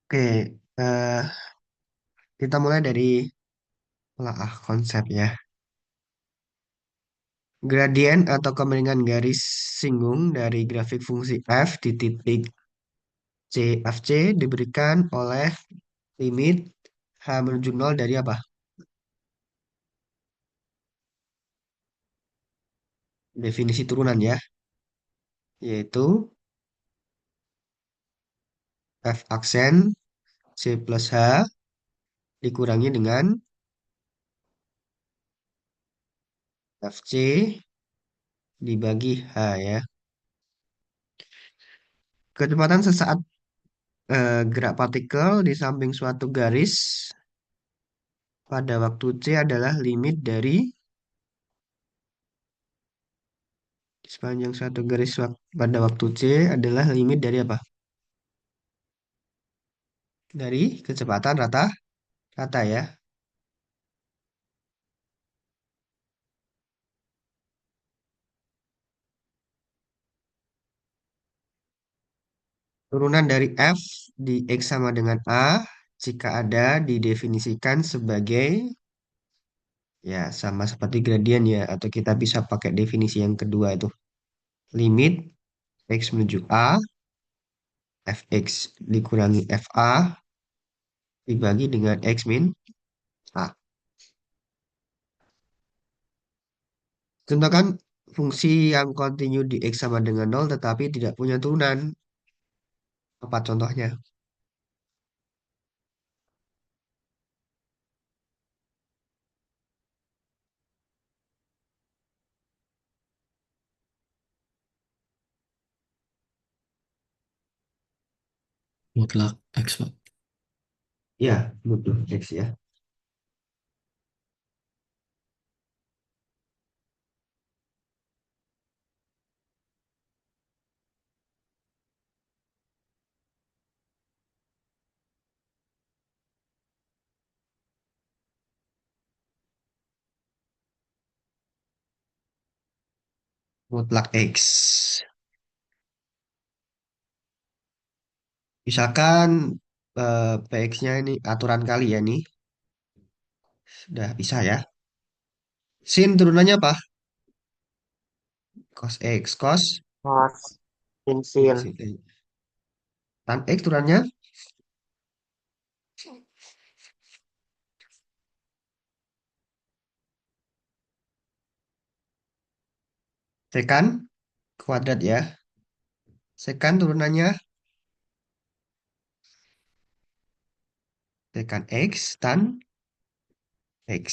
Oke, kita mulai dari konsep ya. Gradien atau kemiringan garis singgung dari grafik fungsi f di titik CFC diberikan oleh limit h menuju 0 dari apa? Definisi turunan ya, yaitu f aksen c plus h dikurangi dengan fc dibagi h ya. Kecepatan sesaat gerak partikel di samping suatu garis pada waktu c adalah limit dari sepanjang suatu garis pada waktu c adalah limit dari apa? Dari kecepatan rata ya. Turunan dari f di x sama dengan a jika ada didefinisikan sebagai ya sama seperti gradien ya, atau kita bisa pakai definisi yang kedua itu limit x menuju a fx dikurangi fa dibagi dengan x min a. Contohkan fungsi yang kontinu di x sama dengan 0 tetapi tidak punya turunan. Apa contohnya? Mutlak X, Pak. Ya, butuh x ya. Mutlak x. Misalkan px-nya ini aturan kali ya nih. Sudah bisa ya. Sin turunannya apa? Cos X. Cos Mas, X. pensil. Tan X turunannya sekan kuadrat ya. Sekan turunannya sekan X tan X.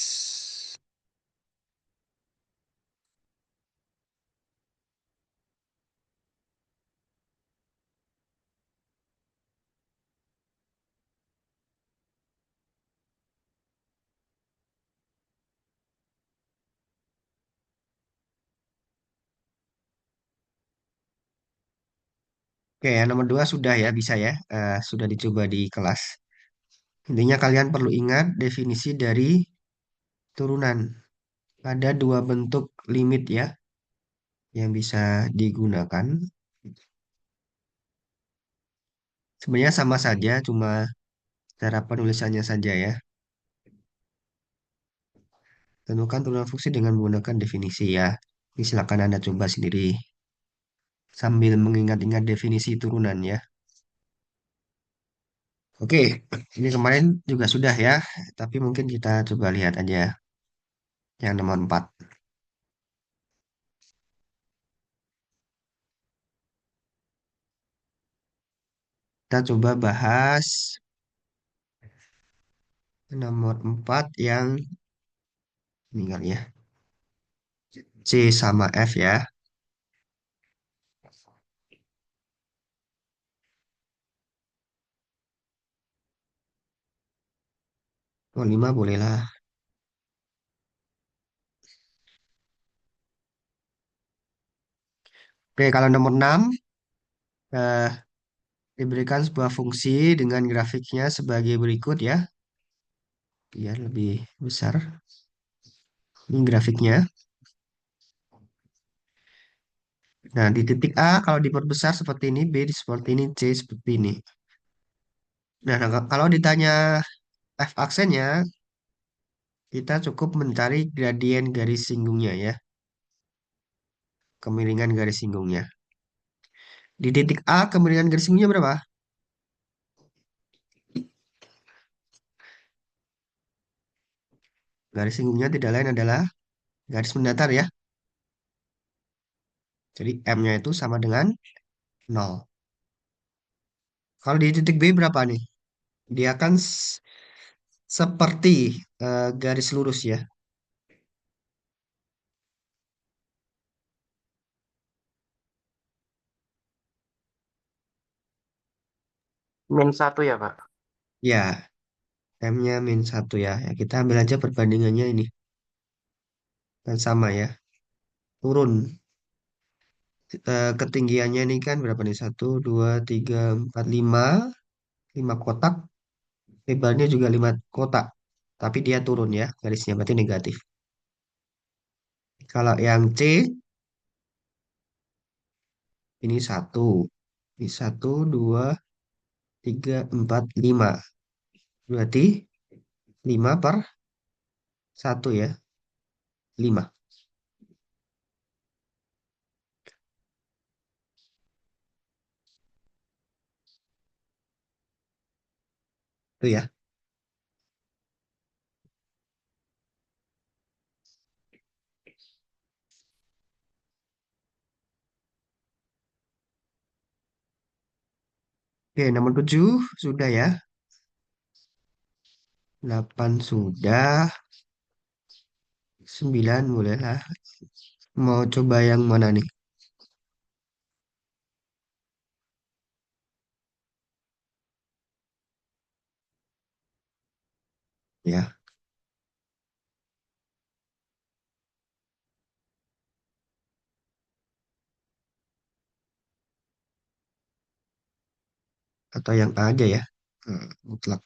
Oke, yang nomor dua sudah ya, bisa ya. Sudah dicoba di kelas. Intinya kalian perlu ingat definisi dari turunan. Ada dua bentuk limit ya yang bisa digunakan. Sebenarnya sama saja, cuma cara penulisannya saja ya. Tentukan turunan fungsi dengan menggunakan definisi ya. Ini silakan Anda coba sendiri sambil mengingat-ingat definisi turunan ya. Oke, ini kemarin juga sudah ya, tapi mungkin kita coba lihat aja yang nomor 4. Kita coba bahas nomor 4 yang ini kali ya. C sama F ya. Nomor 5 bolehlah. Oke, kalau nomor 6 eh, diberikan sebuah fungsi dengan grafiknya sebagai berikut ya. Biar lebih besar. Ini grafiknya. Nah, di titik A kalau diperbesar seperti ini, B seperti ini, C seperti ini. Nah, kalau ditanya F aksennya, kita cukup mencari gradien garis singgungnya ya, kemiringan garis singgungnya. Di titik A, kemiringan garis singgungnya berapa? Garis singgungnya tidak lain adalah garis mendatar ya. Jadi M-nya itu sama dengan 0. Kalau di titik B berapa nih? Dia kan seperti garis lurus ya. Min satu ya, Pak. Ya, M-nya -1 ya. Ya, kita ambil aja perbandingannya ini. Kan sama ya. Turun. Ketinggiannya ini kan berapa nih? Satu, 2, 3, 4, 5. 5 kotak. Lebarnya juga 5 kotak. Tapi dia turun ya. Garisnya berarti negatif. Kalau yang C, ini satu. Ini satu, 2, 3, 4, 5. Berarti 5/1 ya. 5. Itu ya. Oke, nomor 7 sudah ya. 8 sudah. 9 boleh lah. Mau coba yang mana nih? Ya, atau yang A aja ya. Mutlak.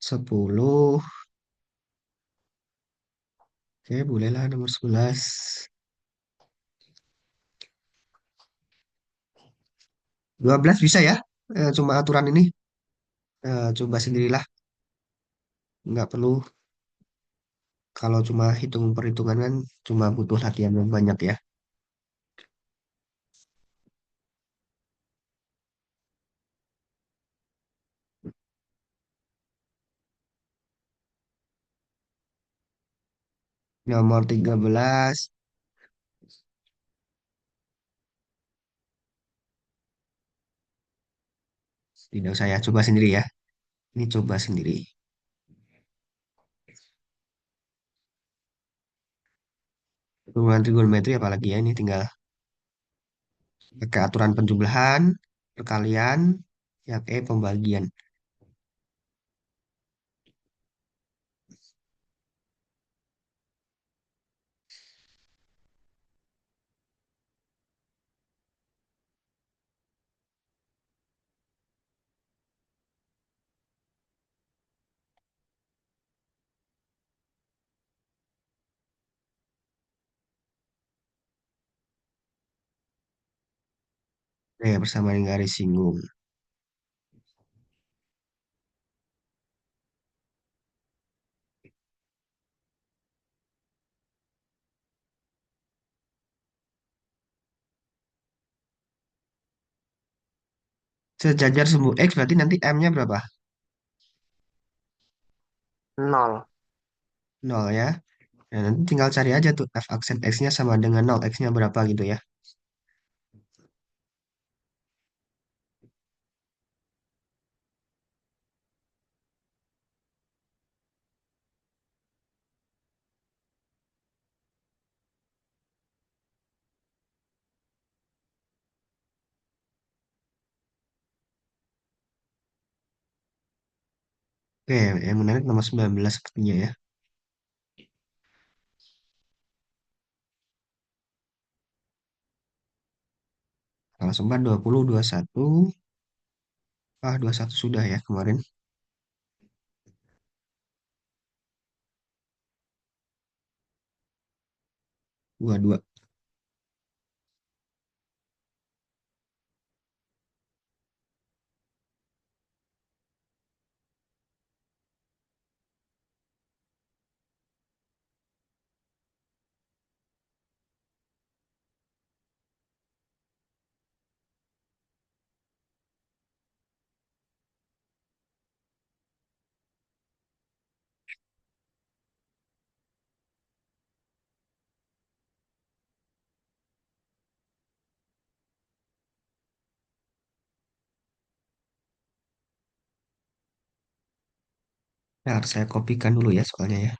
10. Oke, bolehlah nomor 11. 12 bisa ya. Cuma aturan ini. Coba sendirilah. Nggak perlu. Kalau cuma hitung perhitungan kan cuma butuh latihan yang banyak ya. Nomor 13. Tidak usah ya. Coba sendiri ya. Ini coba sendiri. Hubungan trigonometri apalagi ya. Ini tinggal pakai aturan penjumlahan, perkalian, yang E pembagian. Bersama dengan garis singgung. Sejajar sumbu X berarti nanti M-nya berapa? Nol. 0 ya. Nah, nanti tinggal cari aja tuh F aksen X-nya sama dengan 0. X-nya berapa gitu ya. Oke, yang menarik nomor 19 sepertinya ya. langsung 4, 20, 21. Ah, 21 sudah ya kemarin. 22. Nah, harus saya kopikan dulu ya soalnya ya.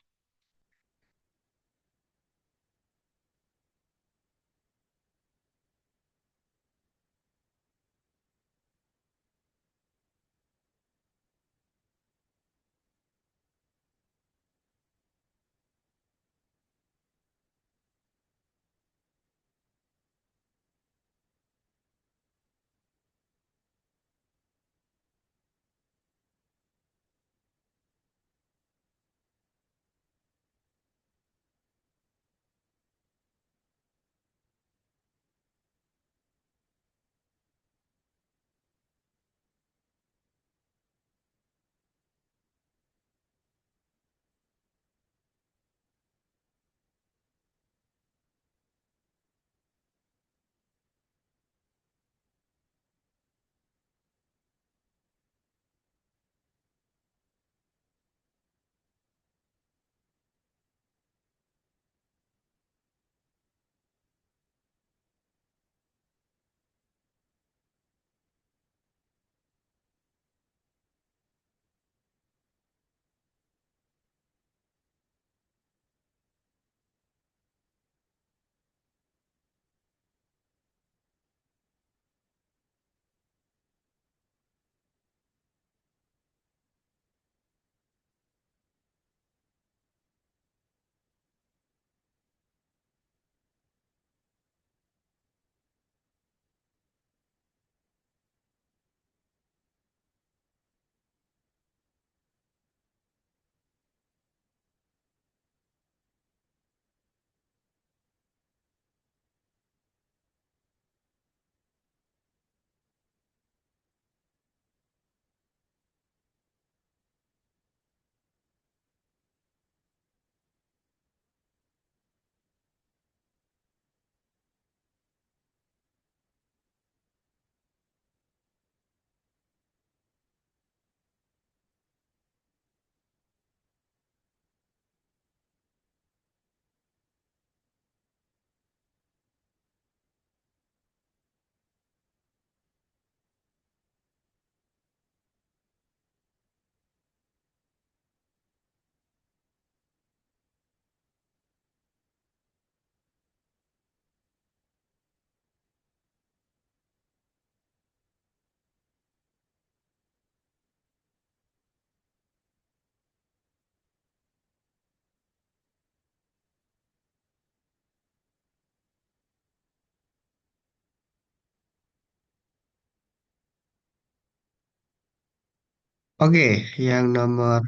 Oke, yang nomor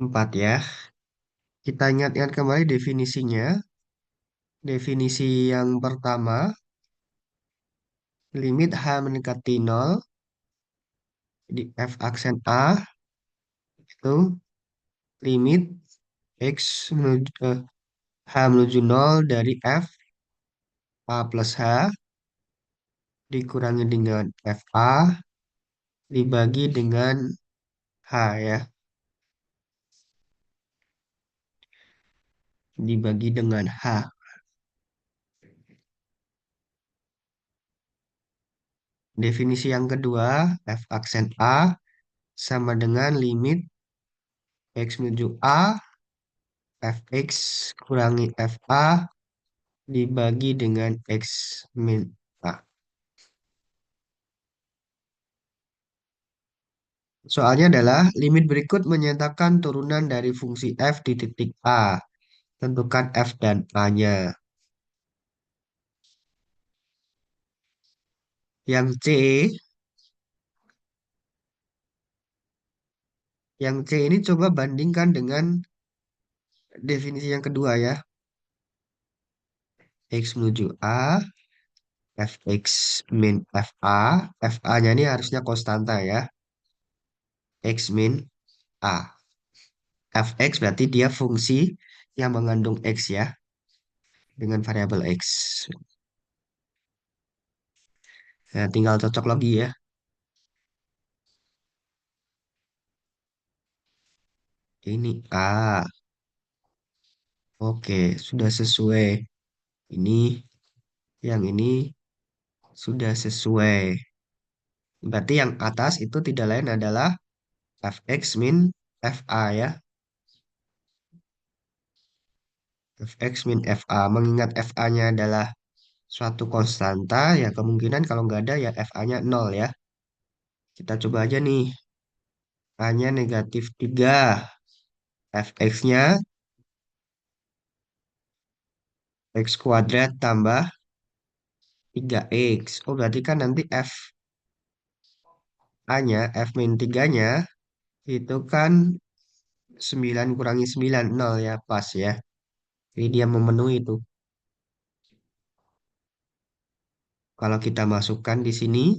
4 ya. Kita ingat-ingat kembali definisinya. Definisi yang pertama, limit H mendekati nol di F aksen A itu limit X menuju, H menuju nol dari F A plus H dikurangi dengan FA dibagi dengan H ya. Dibagi dengan H. Definisi yang kedua, F aksen A sama dengan limit X menuju A, Fx kurangi Fa dibagi dengan X min A. Soalnya adalah limit berikut menyatakan turunan dari fungsi F di titik A. Tentukan F dan A-nya. Yang C, yang C ini coba bandingkan dengan definisi yang kedua ya. X menuju A, fx min fa, fa-nya ini harusnya konstanta ya. X min A. Fx berarti dia fungsi yang mengandung X ya, dengan variabel X. Nah, tinggal cocok lagi ya. Ini A. Oke, sudah sesuai. Ini, yang ini sudah sesuai. Berarti yang atas itu tidak lain adalah fx min fa ya. Fx min fa. Mengingat fa-nya adalah suatu konstanta, ya kemungkinan kalau nggak ada ya fa-nya 0 ya. Kita coba aja nih. A-nya negatif 3. Fx-nya x kuadrat tambah 3x. Oh, berarti kan nanti fa-nya, f min 3-nya itu kan 9 kurangi 9 0 ya, pas ya. Jadi dia memenuhi itu. Kalau kita masukkan di sini,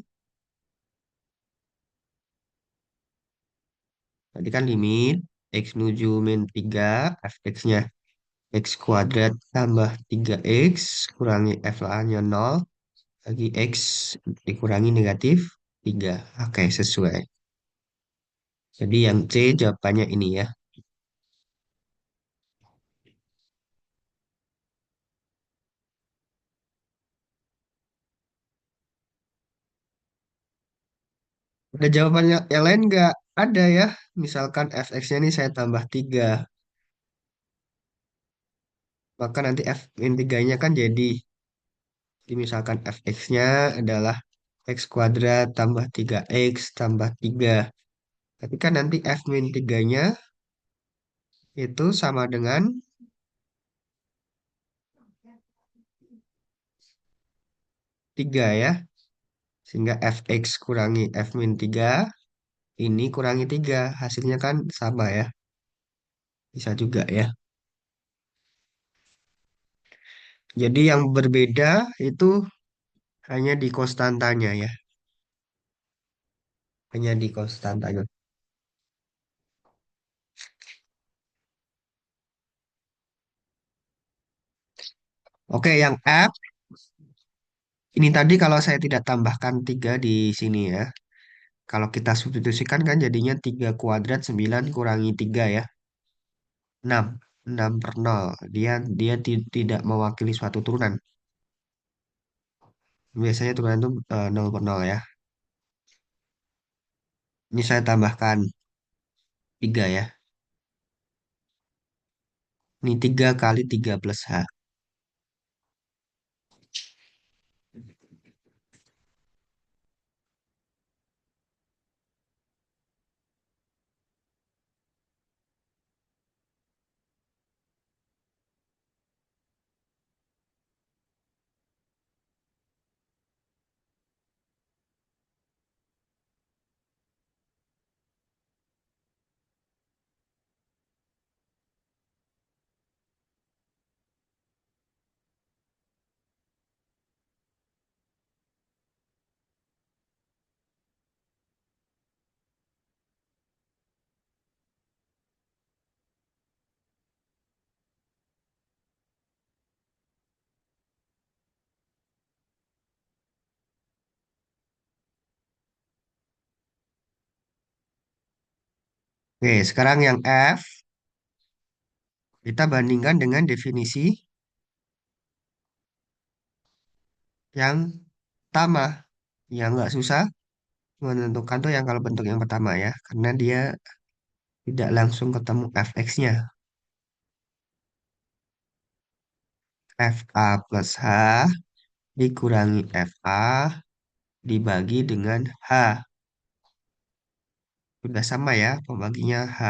tadi kan limit x menuju min 3, fx-nya x kuadrat tambah 3x kurangi fa-nya 0, bagi x dikurangi negatif 3. Oke, sesuai. Jadi yang C jawabannya ini ya. Ada jawabannya yang lain nggak? Ada ya. Misalkan fx-nya ini saya tambah 3. Maka nanti f min 3-nya kan jadi misalkan fx-nya adalah x kuadrat tambah 3x tambah 3. Tapi kan nanti f min 3-nya itu sama dengan 3 ya. Sehingga fx kurangi f min 3, ini kurangi 3. Hasilnya kan sama ya. Bisa juga ya. Jadi yang berbeda itu hanya di konstantanya ya. Hanya di konstantanya. Oke, yang F ini tadi kalau saya tidak tambahkan 3 di sini ya. Kalau kita substitusikan kan jadinya 3 kuadrat 9 kurangi 3 ya. 6. 6 per 0. Dia tidak mewakili suatu turunan. Biasanya turunan itu 0 per 0 ya. Ini saya tambahkan 3 ya. Ini 3 kali 3 plus H. Oke, sekarang yang F kita bandingkan dengan definisi yang pertama. Yang nggak susah menentukan tuh yang kalau bentuk yang pertama ya. Karena dia tidak langsung ketemu fx-nya. Fa plus H dikurangi Fa dibagi dengan H. Sudah sama ya, pembaginya H.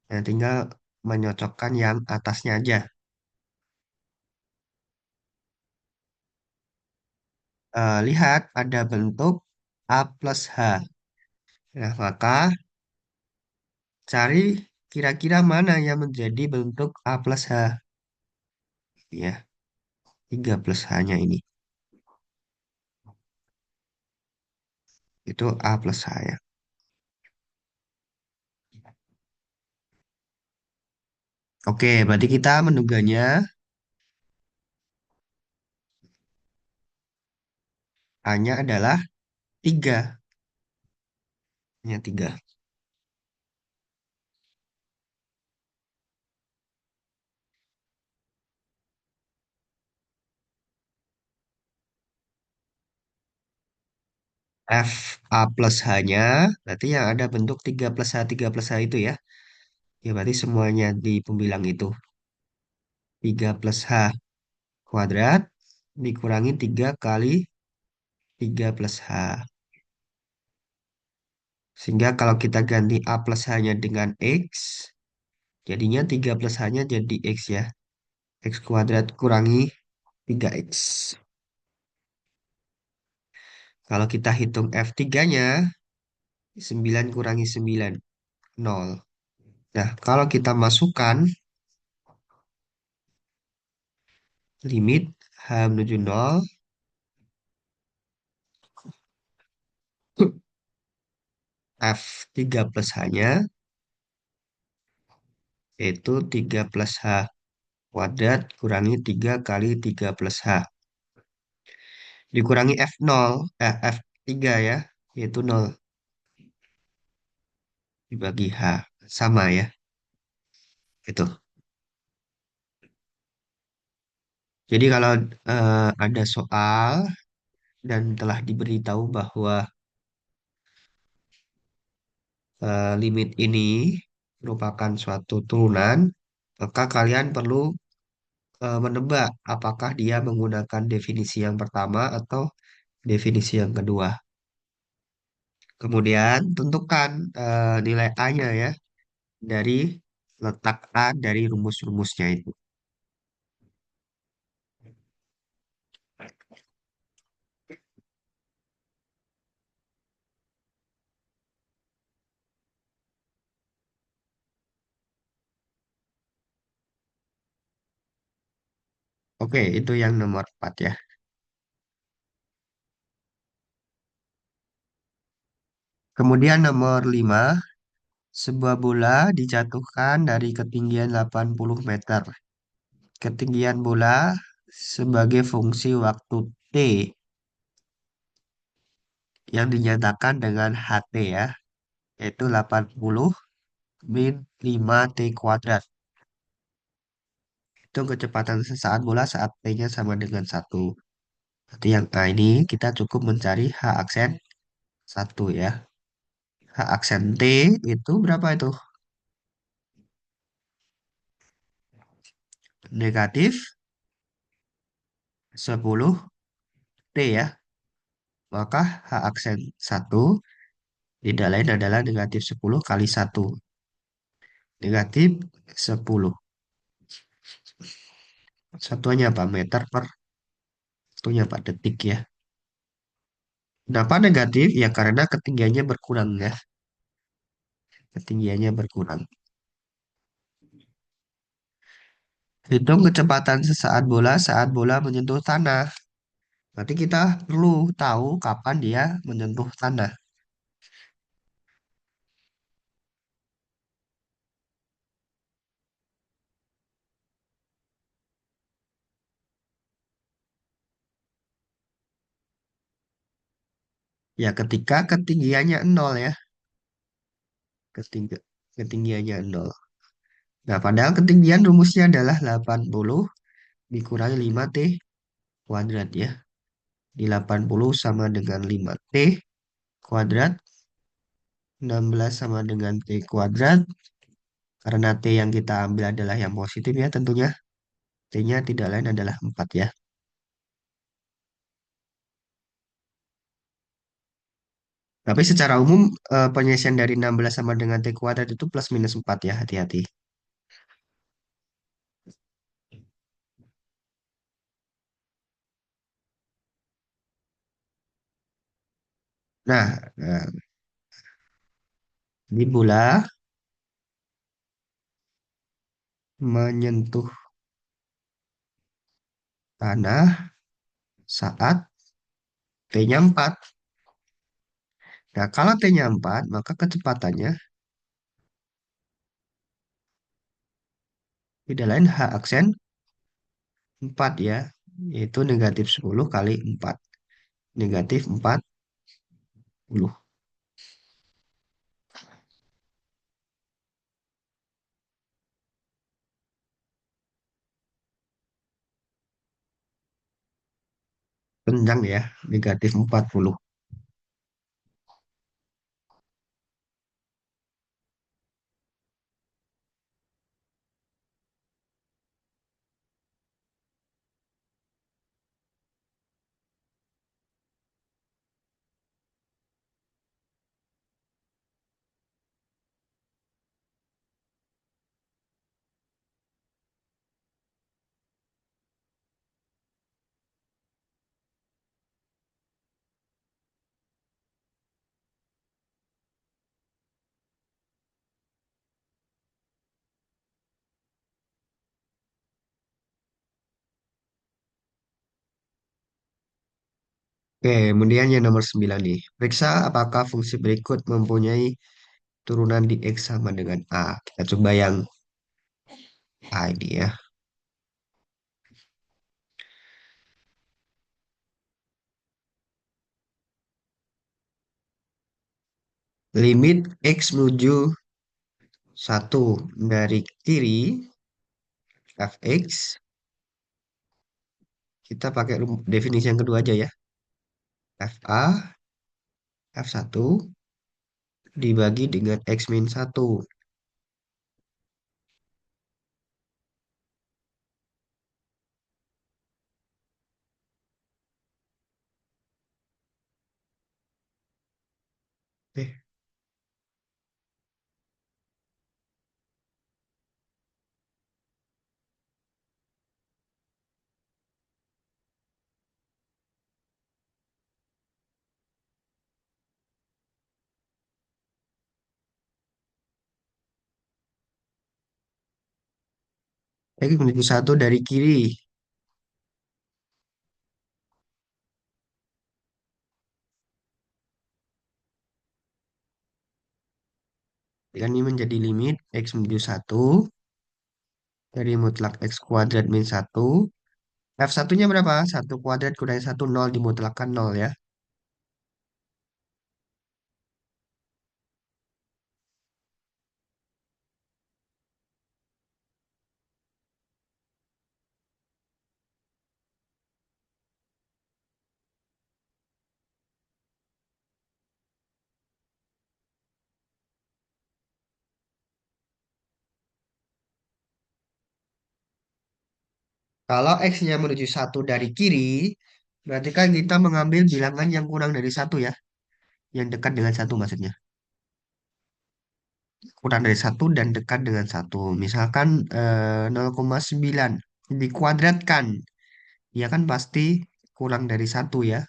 Nah, tinggal menyocokkan yang atasnya aja. lihat ada bentuk A plus H. Nah, maka cari kira-kira mana yang menjadi bentuk A plus H. Ya, 3 plus H-nya ini. Itu A plus H ya. Oke, berarti kita menduganya A-nya adalah 3. Nya 3. F A plus H-nya, berarti yang ada bentuk 3 plus H, 3 plus H itu ya. Ya, berarti semuanya di pembilang itu. 3 plus H kuadrat dikurangi 3 kali 3 plus H. Sehingga kalau kita ganti A plus H-nya dengan X, jadinya 3 plus H-nya jadi X ya. X kuadrat kurangi 3X. Kalau kita hitung F3-nya, 9 kurangi 9, 0. Nah, kalau kita masukkan limit H menuju 0, F3 plus H-nya, yaitu 3 plus H kuadrat kurangi 3 kali 3 plus H. Dikurangi F0, F3 ya, yaitu 0 dibagi H. Sama ya, itu. Jadi kalau ada soal dan telah diberitahu bahwa limit ini merupakan suatu turunan, maka kalian perlu menebak apakah dia menggunakan definisi yang pertama atau definisi yang kedua. Kemudian tentukan nilai A-nya ya dari letak A dari rumus-rumusnya itu. Oke, itu yang nomor 4 ya. Kemudian nomor 5, sebuah bola dijatuhkan dari ketinggian 80 meter. Ketinggian bola sebagai fungsi waktu T yang dinyatakan dengan HT ya, yaitu 80 min 5T kuadrat. Itu kecepatan sesaat bola saat T-nya sama dengan 1. Berarti yang A ini kita cukup mencari H aksen 1 ya. H aksen T itu berapa itu? Negatif 10 T ya. Maka H aksen 1 tidak lain adalah negatif 10 kali 1. Negatif 10. Satuannya apa? Meter per satunya apa? Detik ya. Kenapa negatif? Ya karena ketinggiannya berkurang ya. Ketinggiannya berkurang. Hitung kecepatan sesaat bola saat bola menyentuh tanah. Berarti kita perlu tahu kapan dia menyentuh tanah. Ya ketika ketinggiannya 0 ya. Ketinggi, ketinggiannya 0. Nah, padahal ketinggian rumusnya adalah 80 dikurangi 5T kuadrat ya. Di 80 sama dengan 5T kuadrat. 16 sama dengan T kuadrat. Karena T yang kita ambil adalah yang positif ya tentunya. T-nya tidak lain adalah 4 ya. Tapi secara umum penyelesaian dari 16 sama dengan T kuadrat itu plus minus 4 ya. Hati-hati. Nah, ini bola menyentuh tanah saat T-nya 4. Nah, kalau T-nya 4, maka kecepatannya tidak lain H aksen 4 ya, yaitu negatif 10 kali 4. Negatif 40. Panjang ya, negatif 40. Oke, kemudian yang nomor 9 nih. Periksa apakah fungsi berikut mempunyai turunan di X sama dengan A. Kita coba yang A ini ya. Limit X menuju 1 dari kiri, fx. Kita pakai definisi yang kedua aja ya. Fa, F1 dibagi dengan X min 1. Eh, X menuju 1 dari kiri. Dan ini menjadi limit X menuju 1 dari mutlak X kuadrat min 1. F1-nya berapa? 1 kuadrat kurangi 1, 0 dimutlakkan 0 ya. Kalau X-nya menuju 1 dari kiri, berarti kan kita mengambil bilangan yang kurang dari 1 ya. Yang dekat dengan 1 maksudnya. Kurang dari 1 dan dekat dengan 1. Misalkan 0,9 dikuadratkan. Ya kan pasti kurang dari 1 ya.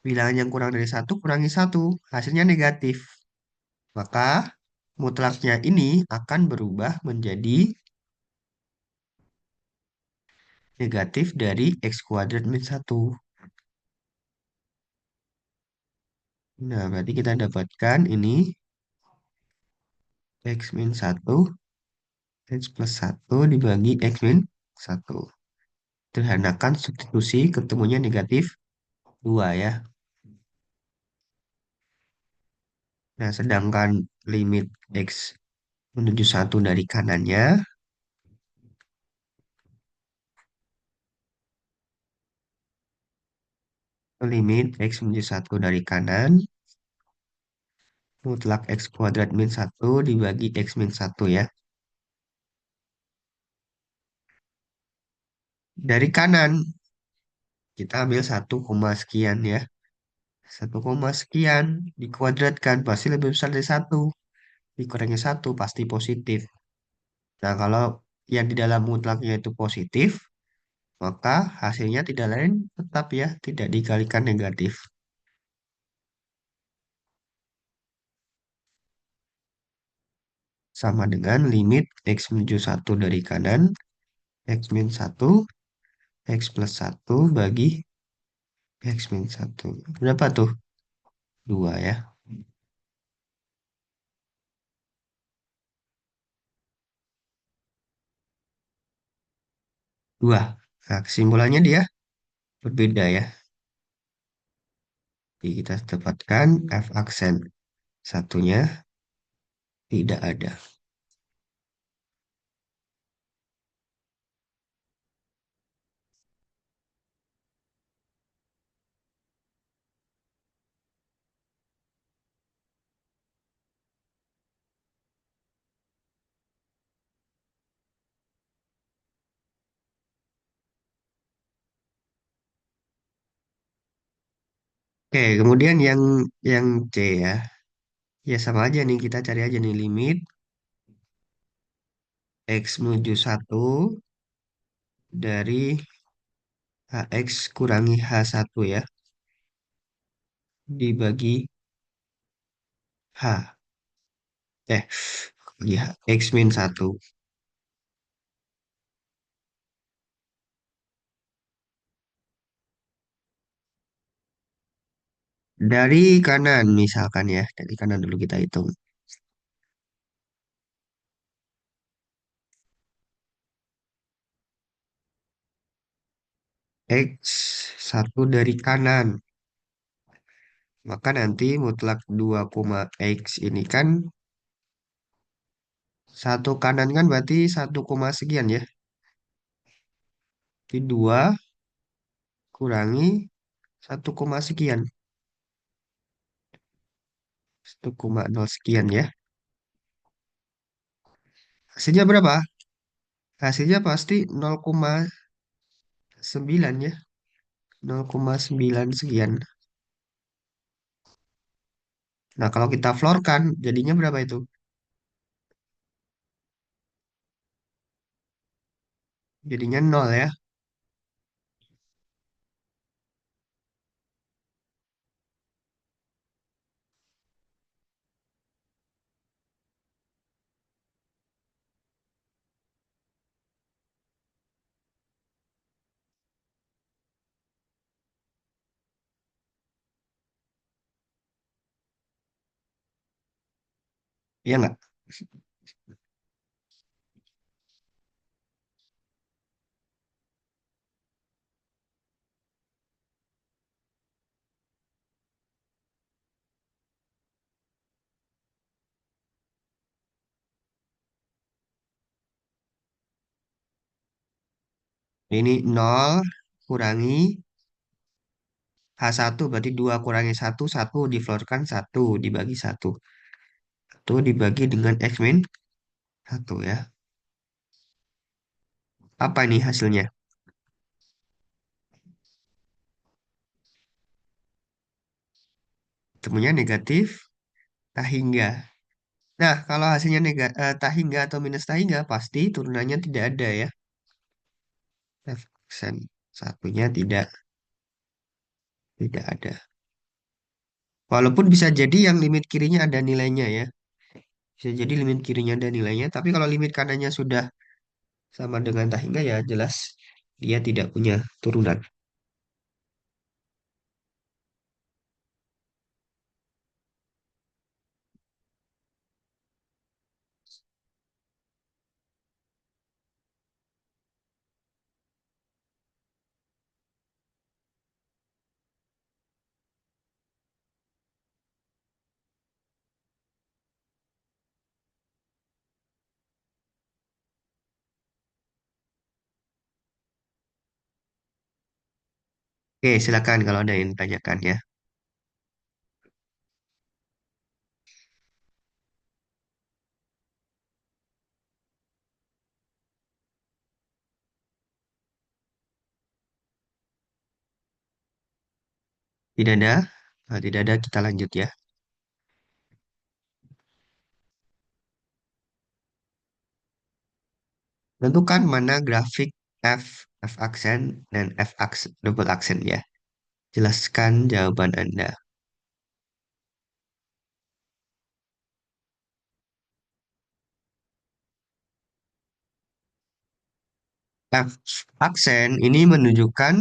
Bilangan yang kurang dari 1 kurangi 1. Hasilnya negatif. Maka mutlaknya ini akan berubah menjadi negatif dari X kuadrat min 1. Nah, berarti kita dapatkan ini X min 1, X plus 1 dibagi X min 1. Sederhanakan substitusi ketemunya negatif 2 ya. Nah, sedangkan limit X menuju 1 dari kanannya, limit X menuju 1 dari kanan, mutlak X kuadrat min 1 dibagi X min 1 ya. Dari kanan, kita ambil 1, sekian ya. 1, sekian dikuadratkan pasti lebih besar dari 1. Dikurangi 1 pasti positif. Nah, kalau yang di dalam mutlaknya itu positif, maka hasilnya tidak lain tetap ya, tidak dikalikan negatif. sama dengan limit X menuju 1 dari kanan, X min 1, X plus 1 bagi X min 1. Berapa tuh? 2 ya. 2. Nah, kesimpulannya dia berbeda ya. Jadi kita dapatkan F aksen satunya tidak ada. Oke, kemudian yang C ya. Ya sama aja nih, kita cari aja nih limit X menuju 1 dari HX kurangi H1 ya, dibagi H. Eh, ya, X min 1. Dari kanan misalkan ya, dari kanan dulu kita hitung. X 1 dari kanan. Maka nanti mutlak 2, X ini kan satu kanan kan berarti 1, sekian ya. Jadi 2 kurangi 1, sekian. 1,0 sekian ya. Hasilnya berapa? Hasilnya pasti 0,9 ya. 0,9 sekian. Nah, kalau kita floorkan, jadinya berapa itu? Jadinya 0 ya. Iya nggak? Ini 0 kurangi H1 berarti 2 kurangi 1, 1 difloorkan 1 dibagi 1. Itu dibagi dengan X min 1 ya. Apa ini hasilnya? Temunya negatif tak hingga. Nah, kalau hasilnya tak hingga atau minus tak hingga, pasti turunannya tidak ada ya. F aksen satunya tidak ada. Walaupun bisa jadi yang limit kirinya ada nilainya ya. Bisa jadi limit kirinya ada nilainya, tapi kalau limit kanannya sudah sama dengan tak hingga ya jelas dia tidak punya turunan. Oke, silakan kalau ada yang ditanyakan ya. Tidak ada? Nah, tidak ada, kita lanjut ya. Tentukan mana grafik F, F aksen, dan F aksen, double aksen ya. Jelaskan jawaban Anda. F aksen ini menunjukkan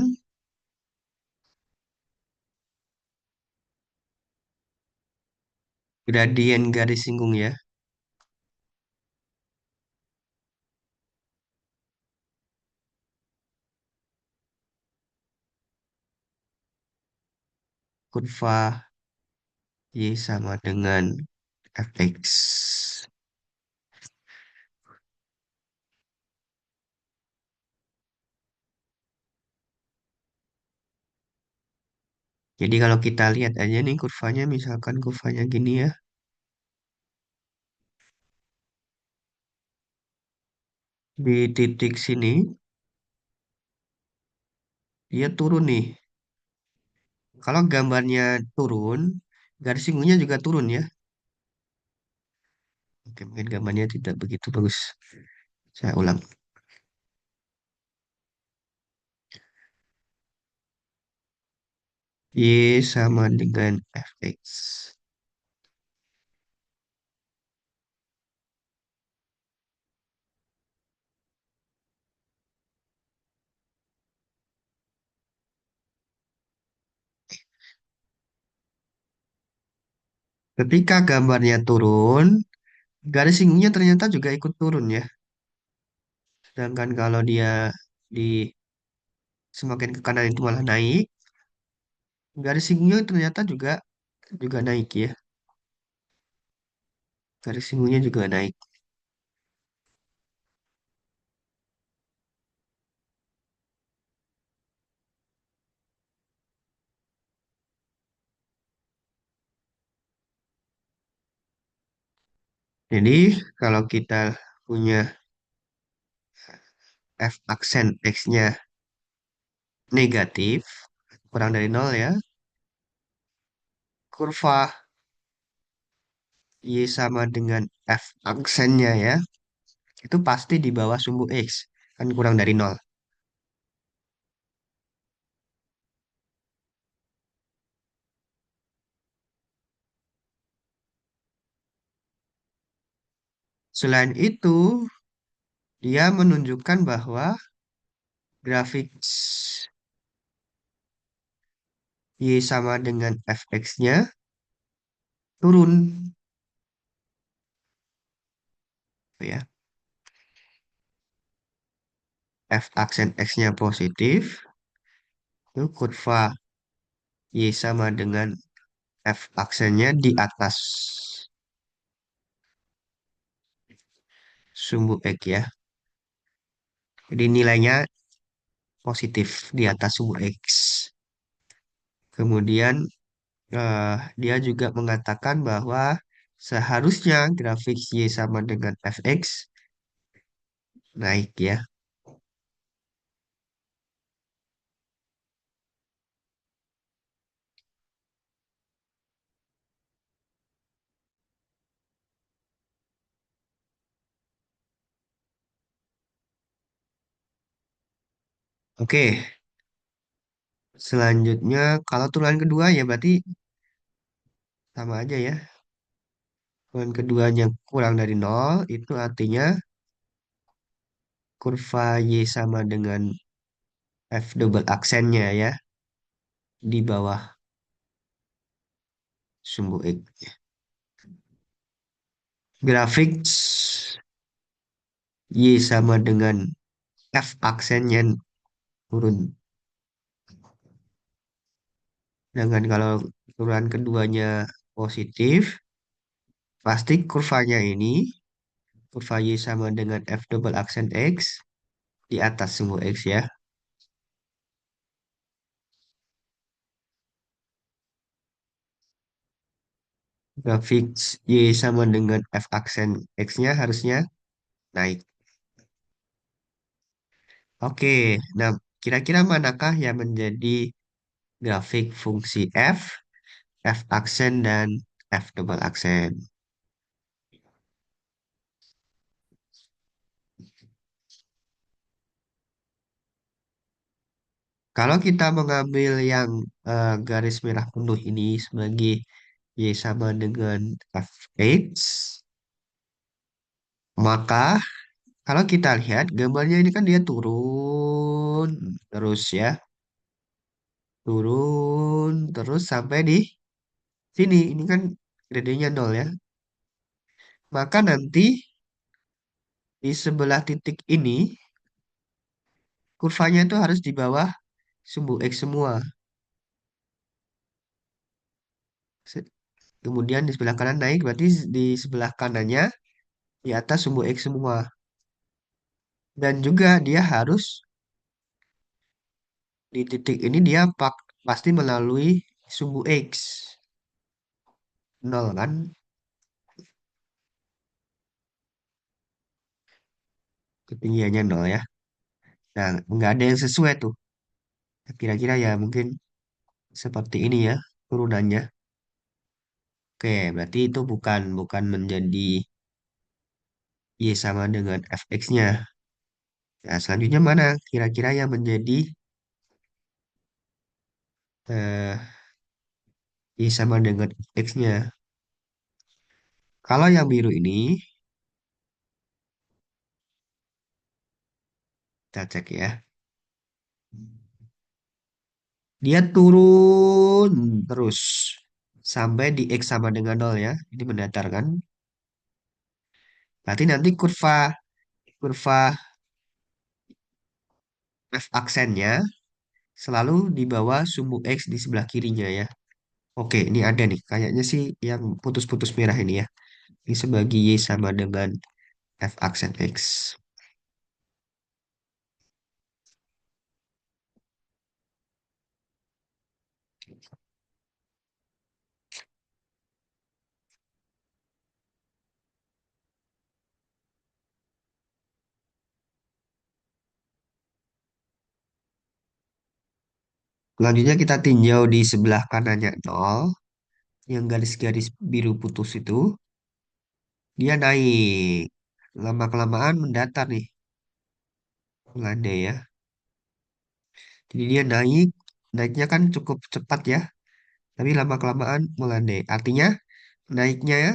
gradien garis singgung ya. Kurva Y sama dengan fx. Jadi kalau kita lihat aja nih kurvanya, misalkan kurvanya gini ya. Di titik sini, dia turun nih. Kalau gambarnya turun, garis singgungnya juga turun ya. Oke, mungkin gambarnya tidak begitu bagus. Saya ulang. Y sama dengan fx. Ketika gambarnya turun, garis singgungnya ternyata juga ikut turun ya. Sedangkan kalau dia di semakin ke kanan itu malah naik, garis singgungnya ternyata juga juga naik ya. Garis singgungnya juga naik. Jadi kalau kita punya f aksen x-nya negatif, kurang dari nol ya, kurva y sama dengan f aksennya ya, itu pasti di bawah sumbu x, kan kurang dari nol. Selain itu, dia menunjukkan bahwa grafik y sama dengan fx-nya turun, ya. F aksen x-nya positif, itu kurva y sama dengan f aksennya di atas sumbu x ya. Jadi nilainya positif di atas sumbu x. Kemudian dia juga mengatakan bahwa seharusnya grafik y sama dengan fx naik ya. Oke, selanjutnya kalau turunan kedua ya berarti sama aja ya. Turunan keduanya kurang dari nol, itu artinya kurva y sama dengan f double aksennya ya di bawah sumbu x. Grafik y sama dengan f aksennya turun. Sedangkan kalau turunan keduanya positif, pasti kurvanya ini, kurva y sama dengan f double aksen x di atas sumbu x ya. Grafik y sama dengan f aksen x-nya harusnya naik. Oke, nah kira-kira manakah yang menjadi grafik fungsi f, f aksen, dan f double aksen? Kalau kita mengambil yang garis merah penuh ini sebagai y sama dengan fx, maka Kalau kita lihat gambarnya ini kan dia turun terus ya, turun terus sampai di sini. Ini kan gradiennya nol ya. Maka nanti di sebelah titik ini kurvanya itu harus di bawah sumbu X semua. Se- Kemudian di sebelah kanan naik, berarti di sebelah kanannya di atas sumbu X semua. Dan juga dia harus di titik ini dia pasti melalui sumbu X. Nol kan? Ketinggiannya nol ya. Nah, nggak ada yang sesuai tuh. Kira-kira ya mungkin seperti ini ya turunannya. Oke, berarti itu bukan bukan menjadi Y sama dengan fx-nya. Nah, selanjutnya mana? Kira-kira yang menjadi eh, Y sama dengan fx-nya. Kalau yang biru ini, kita cek ya. Dia turun terus sampai di X sama dengan nol ya. Ini mendatar kan? Berarti nanti kurva kurva F aksennya selalu di bawah sumbu X di sebelah kirinya ya. Oke, ini ada nih. Kayaknya sih yang putus-putus merah ini ya. Ini sebagai Y sama dengan F aksen X. Selanjutnya kita tinjau di sebelah kanannya nol. Yang garis-garis biru putus itu, dia naik. Lama-kelamaan mendatar nih. Melandai ya. Jadi dia naik. Naiknya kan cukup cepat ya. Tapi lama-kelamaan melandai. Artinya naiknya ya,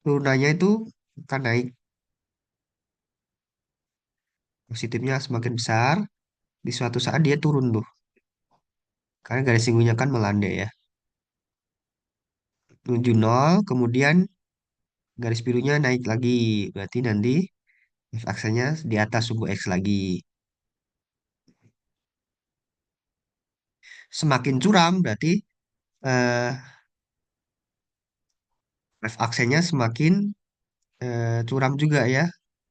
turunannya itu kan naik. Positifnya semakin besar. Di suatu saat dia turun tuh. Karena garis singgunya kan melandai ya. Menuju nol, kemudian garis birunya naik lagi. Berarti nanti F-aksanya di atas sumbu X lagi. Semakin curam berarti eh, F-aksenya semakin curam juga ya.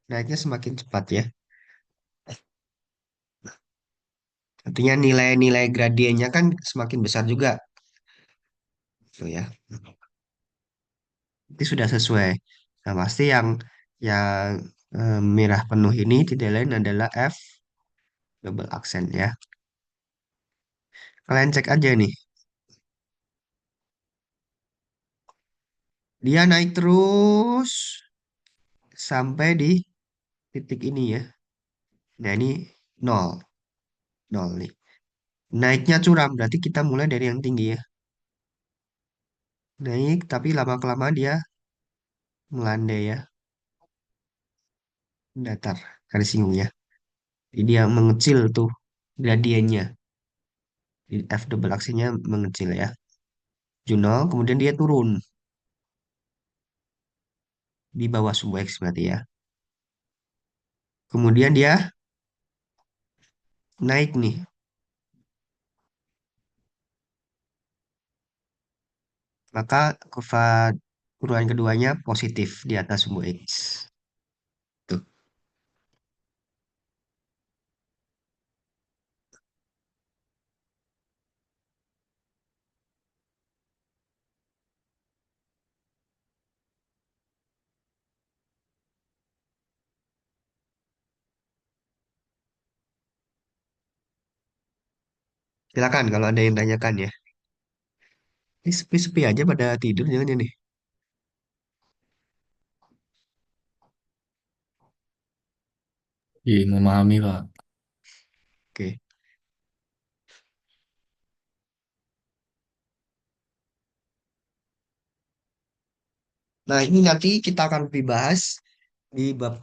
Naiknya semakin cepat ya. Artinya nilai-nilai gradiennya kan semakin besar juga. Tuh ya. Itu sudah sesuai. Nah, pasti yang merah penuh ini tidak lain adalah F double aksen ya. Kalian cek aja nih. Dia naik terus sampai di titik ini ya. Nah, ini nol, nol nih. Naiknya curam, berarti kita mulai dari yang tinggi ya. Naik, tapi lama-kelamaan dia melandai ya, datar, garis singgungnya. Jadi dia mengecil tuh gradiennya. Di F double aksinya mengecil ya. Junol, kemudian dia turun di bawah sumbu X berarti ya. Kemudian dia naik nih, maka kurva turunan keduanya positif di atas sumbu X. Tuh, silakan kalau ada yang tanyakan ya. Ini sepi-sepi aja pada tidur jangan nih. Iya, memahami, Pak. Oke. Nah, ini nanti kita akan lebih bahas di bab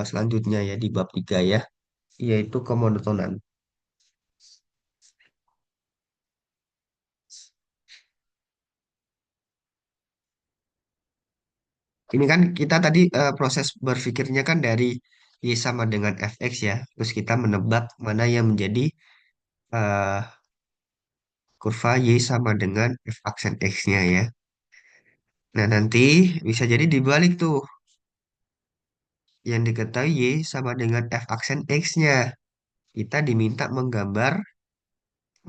selanjutnya ya, di bab 3 ya, yaitu kemonotonan. Ini kan kita tadi proses berpikirnya kan dari Y sama dengan Fx ya. Terus kita menebak mana yang menjadi eh, kurva Y sama dengan F aksen X-nya ya. Nah, nanti bisa jadi dibalik tuh. Yang diketahui Y sama dengan F aksen X-nya. Kita diminta menggambar,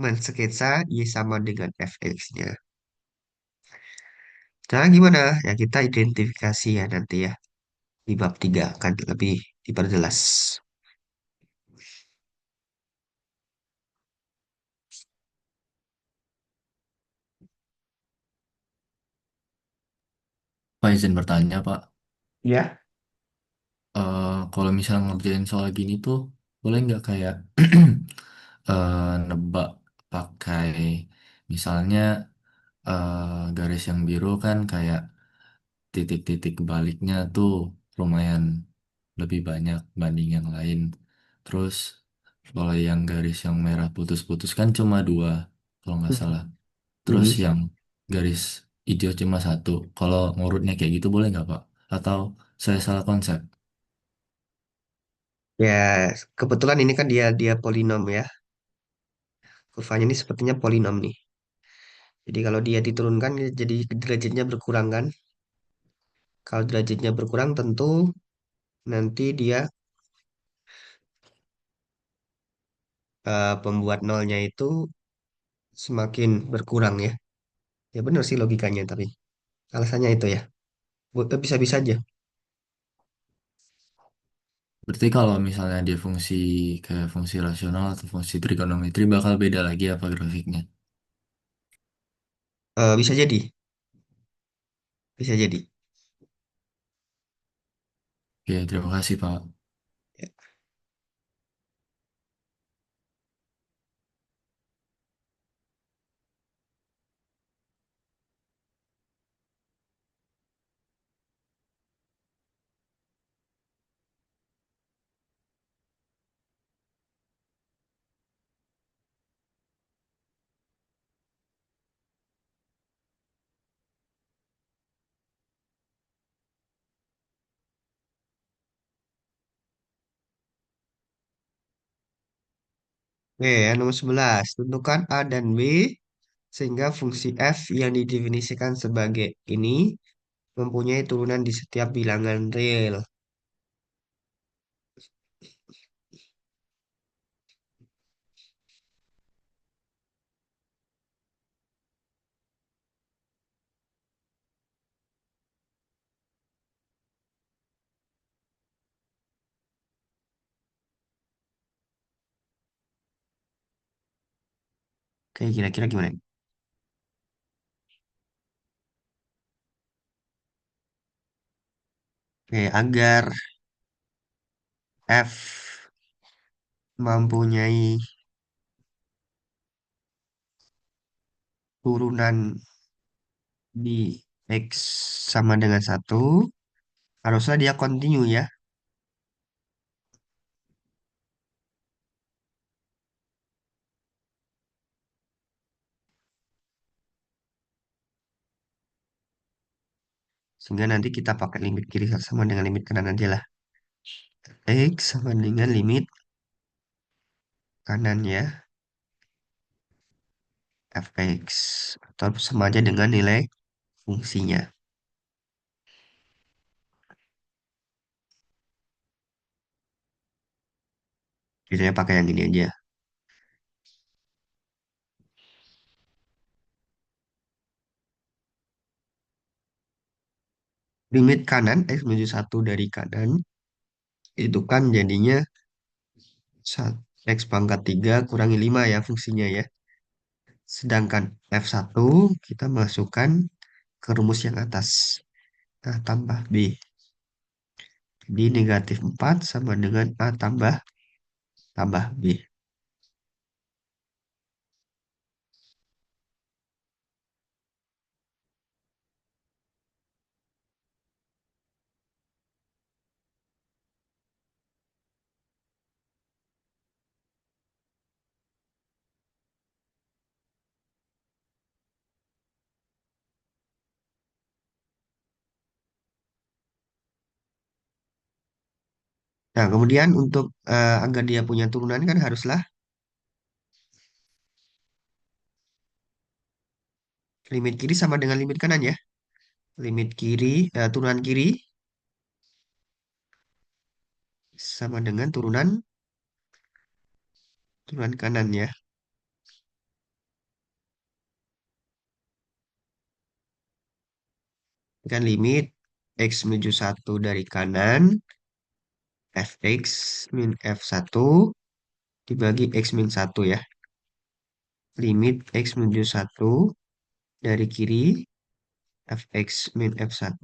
mensketsa Y sama dengan Fx-nya. Nah, gimana? Ya, kita identifikasi ya nanti ya. Di bab 3 akan lebih diperjelas. Pak izin bertanya, Pak. Ya. Kalau misalnya ngerjain soal gini tuh, boleh nggak kayak nebak pakai misalnya garis yang biru kan kayak titik-titik baliknya tuh lumayan lebih banyak banding yang lain. Terus kalau yang garis yang merah putus-putus kan cuma dua, kalau nggak salah. Terus Hmm. yang garis hijau cuma satu. Kalau ngurutnya kayak gitu boleh nggak, Pak? Atau saya salah konsep? Ya, kebetulan ini kan dia dia polinom ya. Kurvanya ini sepertinya polinom nih. Jadi kalau dia diturunkan jadi derajatnya berkurang kan. Kalau derajatnya berkurang tentu nanti dia pembuat nolnya itu semakin berkurang ya. Ya benar sih logikanya tapi alasannya itu ya. Bisa-bisa aja. Berarti kalau misalnya dia fungsi kayak fungsi rasional atau fungsi trigonometri bakal beda lagi apa grafiknya? Bisa jadi, bisa jadi. Oke, terima kasih, Pak. Oke, yang nomor 11. Tentukan A dan B sehingga fungsi f yang didefinisikan sebagai ini mempunyai turunan di setiap bilangan real. Oke, kira-kira gimana? Oke, agar f mempunyai turunan di X sama dengan satu, harusnya dia kontinu ya. Sehingga nanti kita pakai limit kiri sama dengan limit kanan aja lah. X sama dengan limit kanan ya, fx. Atau sama aja dengan nilai fungsinya. Biasanya pakai yang ini aja. Limit kanan, X menuju satu dari kanan, itu kan jadinya X pangkat 3 kurangi 5 ya fungsinya ya. Sedangkan F1 kita masukkan ke rumus yang atas. A tambah B. Jadi negatif 4 sama dengan A tambah B. Nah, kemudian untuk agar dia punya turunan kan haruslah limit kiri sama dengan limit kanan ya. Limit kiri, turunan kiri sama dengan turunan kanan ya. Kan limit x menuju satu dari kanan, fx min f1 dibagi x min satu ya. Limit x menuju satu dari kiri, fx min f1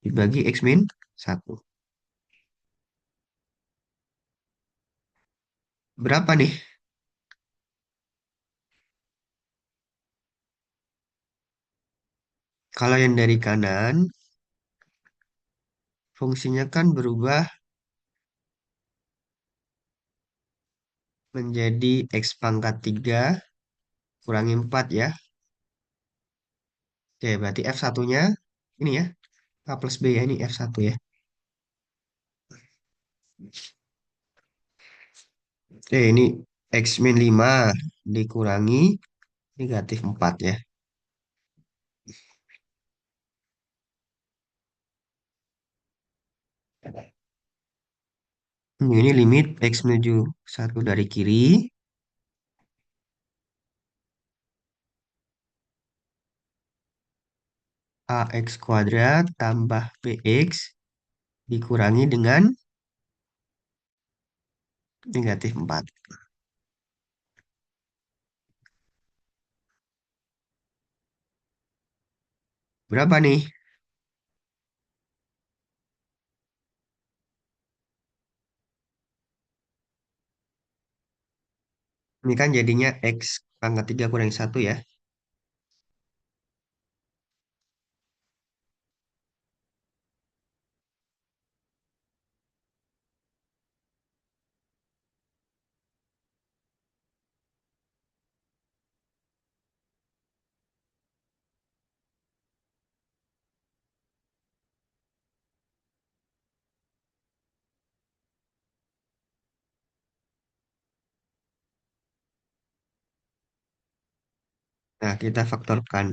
dibagi x min satu. Berapa nih? Kalau yang dari kanan, fungsinya kan berubah menjadi x pangkat 3 kurangi 4 ya. Oke, berarti f1-nya ini ya, a plus b ya, ini f1 ya. Oke, ini x min 5 dikurangi negatif 4 ya. Ini limit x menuju satu dari kiri, ax kuadrat tambah bx dikurangi dengan negatif 4. Berapa nih? Ini kan jadinya x pangkat 3 kurangi satu ya. Nah, kita faktorkan.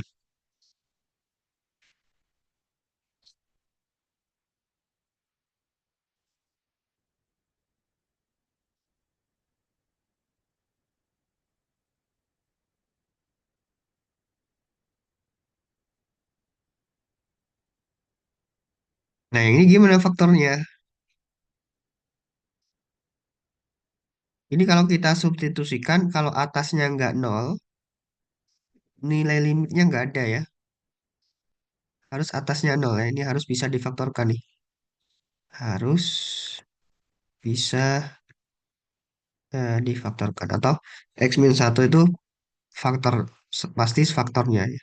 Nah, yang ini gimana faktornya? Ini kalau kita substitusikan, kalau atasnya nggak nol, nilai limitnya nggak ada ya. Harus atasnya nol ya. Ini harus bisa difaktorkan nih. Harus bisa difaktorkan. Atau x min satu itu faktor, pasti faktornya ya.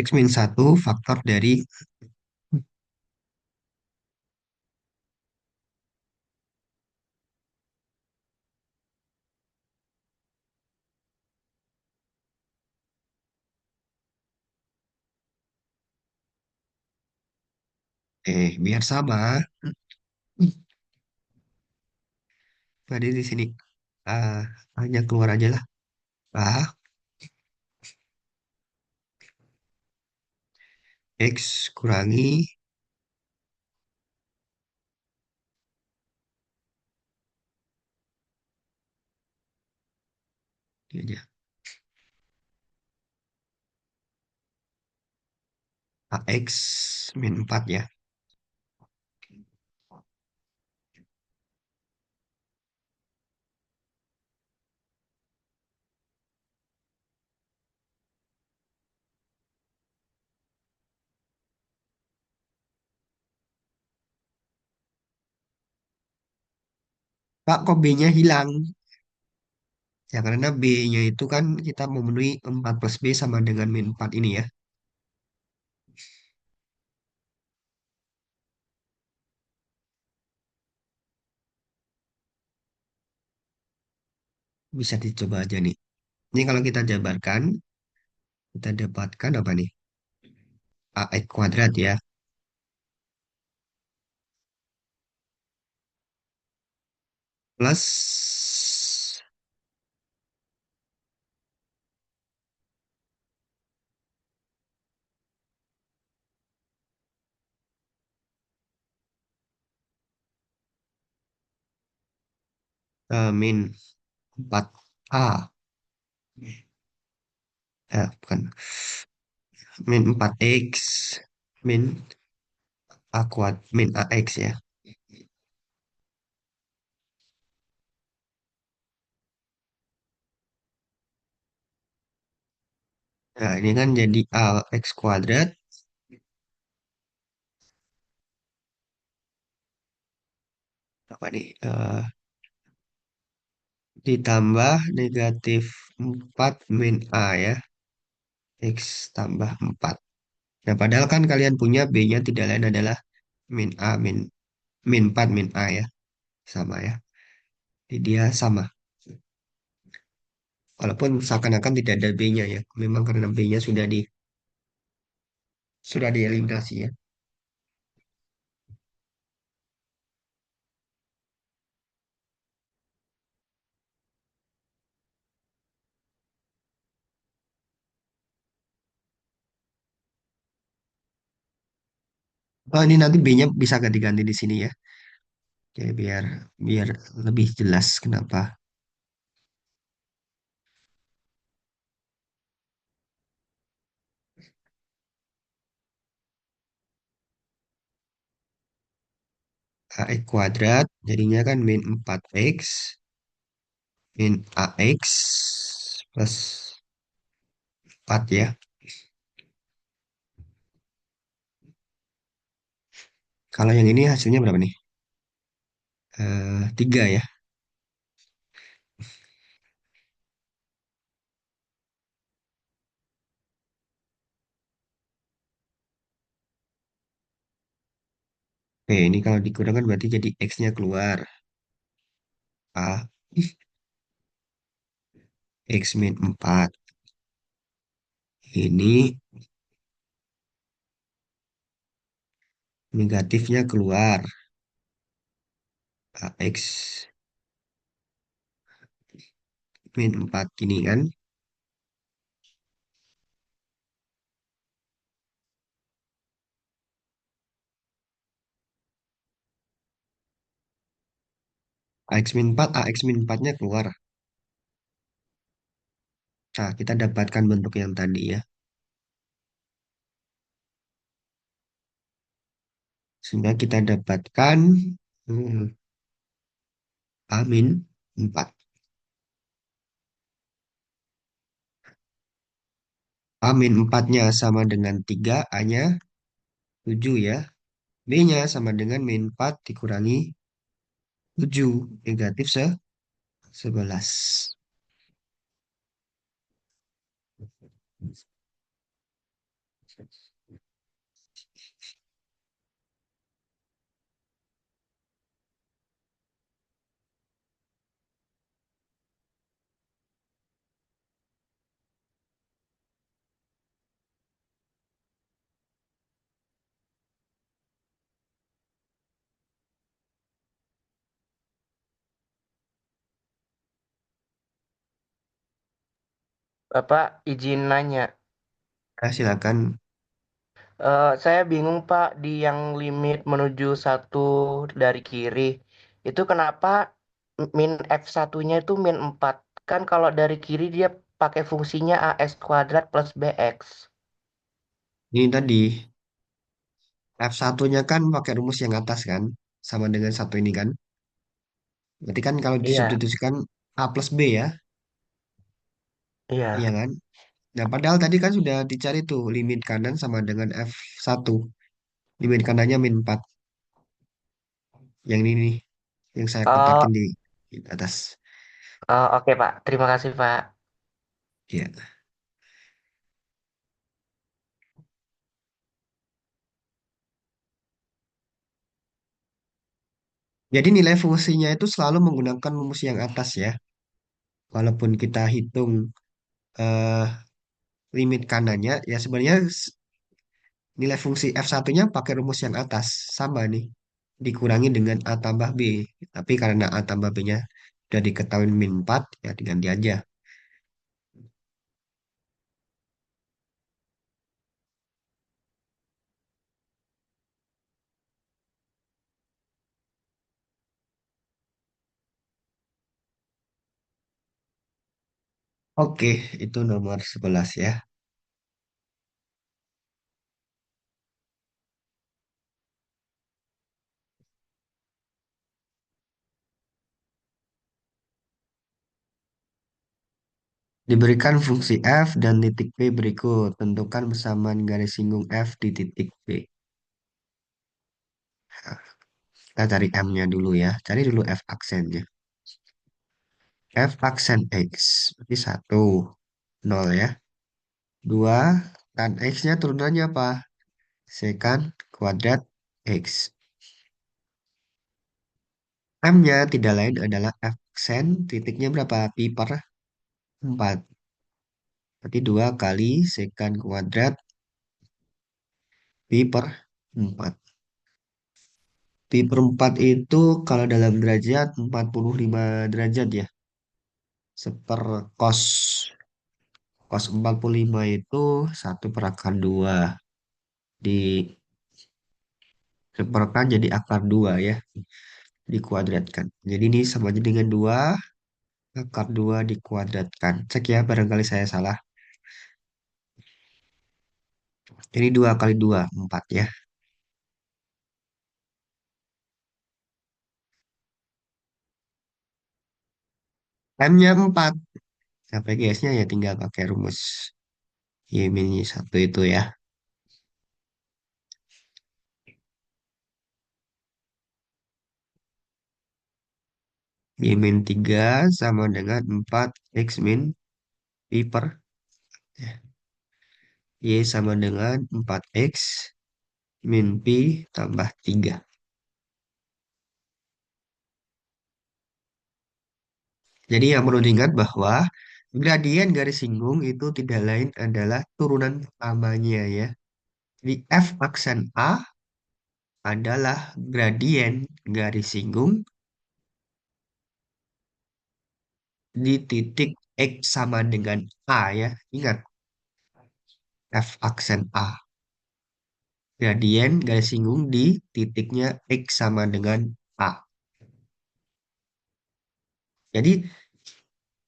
X min satu faktor dari, biar sama. Tadi di sini ah, hanya keluar aja lah. Ah, X kurangi ini aja. AX min 4 ya. Pak, kok B-nya hilang? Ya karena B-nya itu kan kita memenuhi 4 plus B sama dengan min 4 ini ya. Bisa dicoba aja nih. Ini kalau kita jabarkan, kita dapatkan apa nih? AX kuadrat ya. Plus min 4A. Bukan. Min 4X. Min A kuad. Min AX ya. Nah, ini kan jadi AX kuadrat. Apa nih? Ditambah negatif 4 min A ya. X tambah 4. Nah, padahal kan kalian punya B-nya tidak lain adalah min A, min 4, min A ya. Sama ya. Jadi dia sama. Walaupun seakan-akan tidak ada B-nya ya. Memang karena B-nya sudah dieliminasi ya. Oh, ini nanti B-nya bisa ganti-ganti di sini ya. Jadi biar biar lebih jelas kenapa AX kuadrat jadinya kan min 4X min AX plus 4 ya. Kalau yang ini hasilnya berapa nih? 3 ya. Oke, ini kalau dikurangkan berarti jadi X-nya keluar. A, X min 4. Ini negatifnya keluar. AX min 4 gini kan. AX min 4, AX min 4-nya keluar. Nah, kita dapatkan bentuk yang tadi ya. Sehingga kita dapatkan hmm, A min 4. A min 4-nya sama dengan 3, A-nya 7 ya. B-nya sama dengan min 4 dikurangi 7. Negatif 11. Bapak izin nanya. Nah, silakan. Saya bingung Pak di yang limit menuju satu dari kiri. Itu kenapa min F1-nya itu min 4? Kan kalau dari kiri dia pakai fungsinya AX kuadrat plus BX. Ini tadi F1-nya kan pakai rumus yang atas kan. Sama dengan satu ini kan. Berarti kan kalau Iya, disubstitusikan A plus B ya. Iya iya. kan? Nah, padahal tadi kan sudah dicari tuh limit kanan sama dengan F1. Limit kanannya min 4. Yang ini nih, yang saya Oh, kotakin di atas. oh, oke Pak. Terima kasih Pak. Ya. Jadi nilai fungsinya itu selalu menggunakan rumus yang atas ya. Walaupun kita hitung eh, limit kanannya, ya sebenarnya nilai fungsi F1-nya pakai rumus yang atas. Sama nih. Dikurangi dengan A tambah B. Tapi karena A tambah B-nya udah diketahui min 4, ya diganti aja. Oke, itu nomor 11 ya. Diberikan fungsi F dan titik P berikut. Tentukan persamaan garis singgung F di titik P. Kita cari M-nya dulu ya. Cari dulu F aksennya. F aksen X. Berarti 1. 0 ya. 2. Kan X-nya turunannya apa? Sekant kuadrat X. M-nya tidak lain adalah F aksen. Titiknya berapa? Pi per 4. Berarti 2 kali sekant kuadrat Pi per 4. Pi per 4 itu kalau dalam derajat 45 derajat ya. Seper cos. Cos 45 itu 1/2. Diseperkan jadi akar 2 ya. Dikuadratkan. Jadi ini sama aja dengan 2 akar 2 dikuadratkan. Cek ya, barangkali saya salah. Ini 2 kali 2 4 ya. M-nya 4. Sampai GS-nya ya tinggal pakai rumus Y min Y1 itu ya. Y min 3 sama dengan 4 X min Pi per ya. Y sama dengan 4X min Pi tambah 3. Jadi yang perlu diingat bahwa gradien garis singgung itu tidak lain adalah turunan pertamanya ya. Di F aksen A adalah gradien garis singgung di titik X sama dengan A ya. Ingat, F aksen A. Gradien garis singgung di titiknya X sama dengan A. Jadi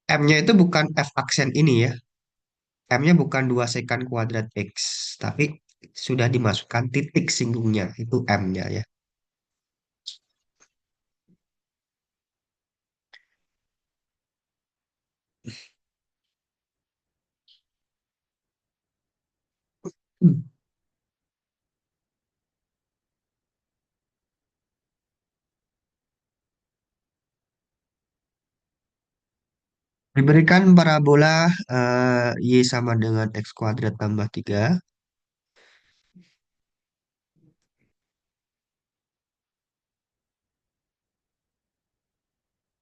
M-nya itu bukan F aksen ini ya. M-nya bukan 2 sekant kuadrat X. Tapi sudah dimasukkan titik singgungnya. Itu M-nya ya. Hmm. Diberikan parabola Y sama dengan X kuadrat tambah 3.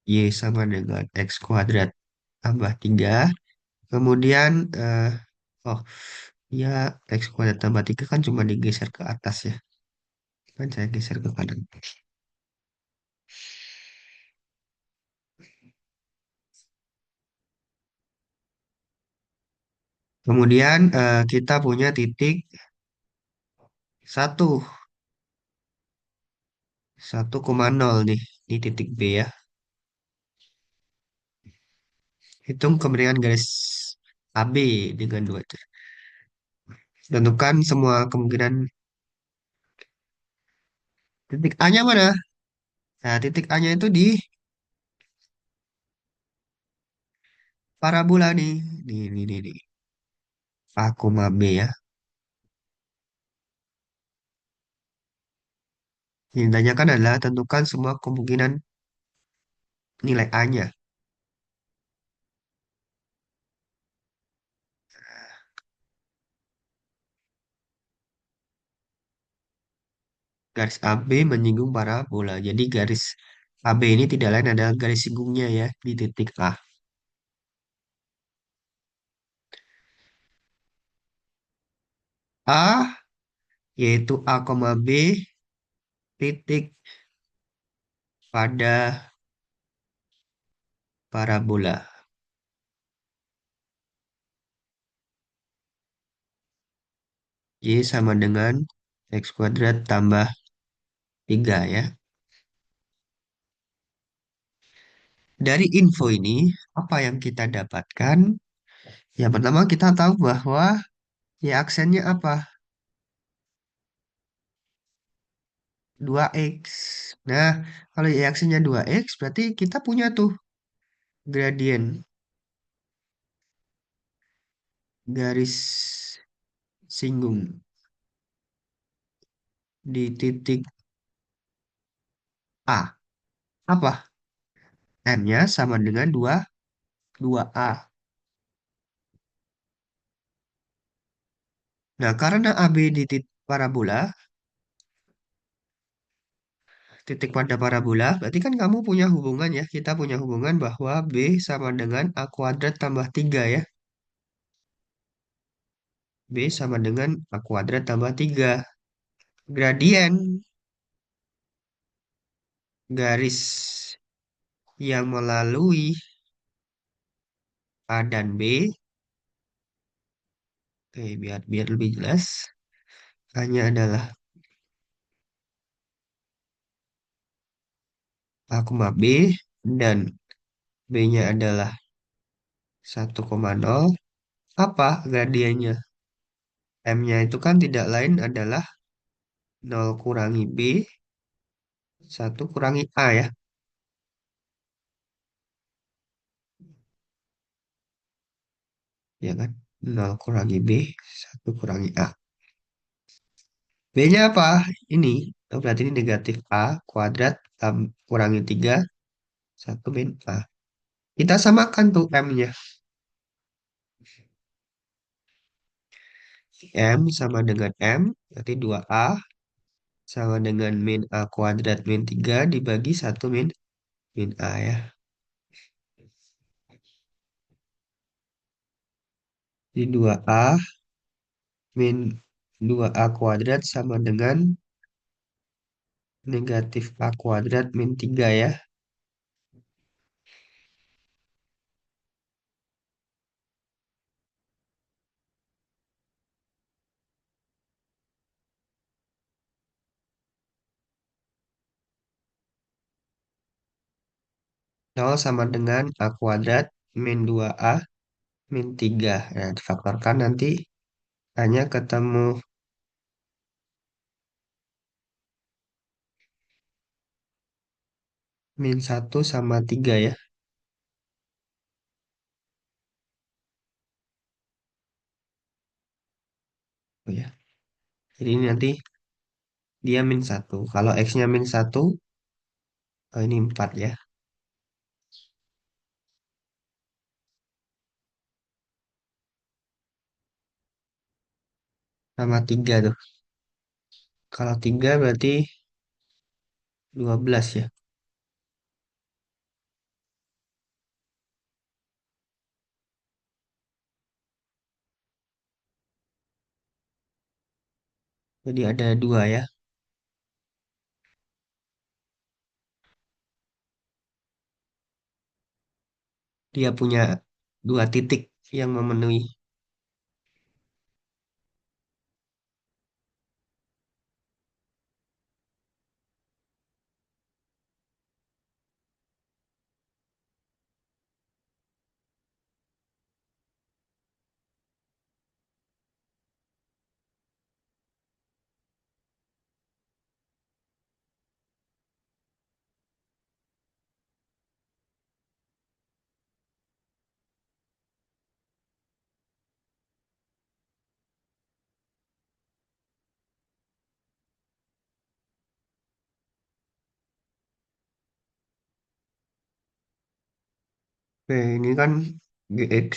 Y sama dengan X kuadrat tambah 3. Kemudian, oh ya X kuadrat tambah 3 kan cuma digeser ke atas ya. Kan saya geser ke kanan. Kemudian kita punya titik 1. 1,0 nih. Di titik B ya. Hitung kemiringan garis AB dengan 2. Tentukan semua kemungkinan titik A-nya mana? Nah, titik A-nya itu di parabola nih. Nih. A, koma B ya. Yang ditanyakan adalah tentukan semua kemungkinan nilai A-nya. Garis AB menyinggung parabola. Jadi garis AB ini tidak lain adalah garis singgungnya ya di titik A. A, yaitu A, B titik pada parabola. Y sama dengan X kuadrat tambah 3 ya. Dari info ini, apa yang kita dapatkan? Yang pertama kita tahu bahwa ya aksennya apa? 2x. Nah, kalau y aksennya 2x, berarti kita punya tuh gradien garis singgung di titik A. Apa? M-nya sama dengan 2A. Nah, karena AB di titik parabola, titik pada parabola, berarti kan kamu punya hubungan ya. Kita punya hubungan bahwa B sama dengan A kuadrat tambah 3 ya. B sama dengan A kuadrat tambah 3. Gradien garis yang melalui A dan B, oke, biar biar lebih jelas, A-nya adalah A, B dan B-nya adalah 1,0. Apa gradiennya? M-nya itu kan tidak lain adalah 0 kurangi B, 1 kurangi A ya. Ya kan? 0 kurangi B, 1 kurangi A. B-nya apa? Ini. Oh, berarti ini negatif A kuadrat kurangi 3, 1 min A. Kita samakan tuh M-nya. M sama dengan M, berarti 2A sama dengan min A kuadrat min 3 dibagi 1 min A ya. Di 2A min 2A kuadrat sama dengan negatif A kuadrat min 3 ya. 0 sama dengan A kuadrat min 2A min 3. Nah, difaktorkan nanti hanya ketemu min 1 sama 3 ya. Oh ya. Jadi ini nanti dia min 1. Kalau X-nya min 1, oh ini 4 ya. Sama 3 tuh. Kalau 3 berarti 12 ya. Jadi ada 2 ya. Dia punya 2 titik yang memenuhi. Oke, ini kan GX.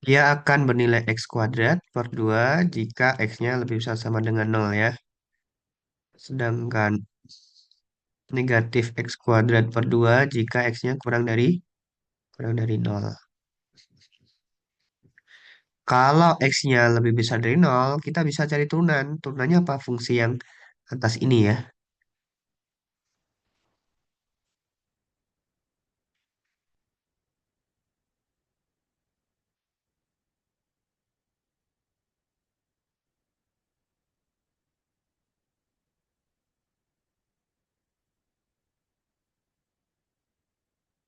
Dia akan bernilai X kuadrat per 2 jika X-nya lebih besar sama dengan nol ya. Sedangkan negatif X kuadrat per 2 jika X-nya kurang dari nol. Kalau X-nya lebih besar dari nol, kita bisa cari turunan. Turunannya apa? Fungsi yang atas ini ya.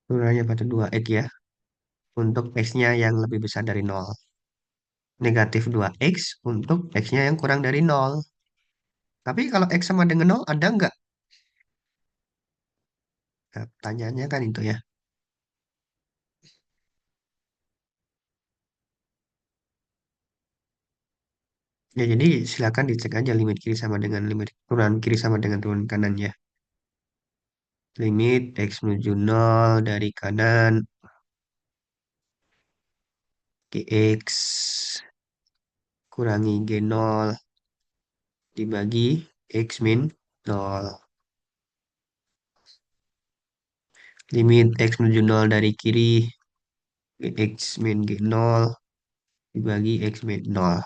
Turunannya pada 2X ya. Untuk X-nya yang lebih besar dari nol. Negatif 2X untuk X-nya yang kurang dari nol. Tapi kalau X sama dengan nol, ada nggak? Nah, pertanyaannya kan itu ya. Ya, jadi silakan dicek aja limit kiri sama dengan limit turunan kiri sama dengan turunan kanan ya. Limit X menuju nol dari kanan Gx kurangi G0 dibagi X min nol. Limit X menuju nol dari kiri X min G0 dibagi X min nol.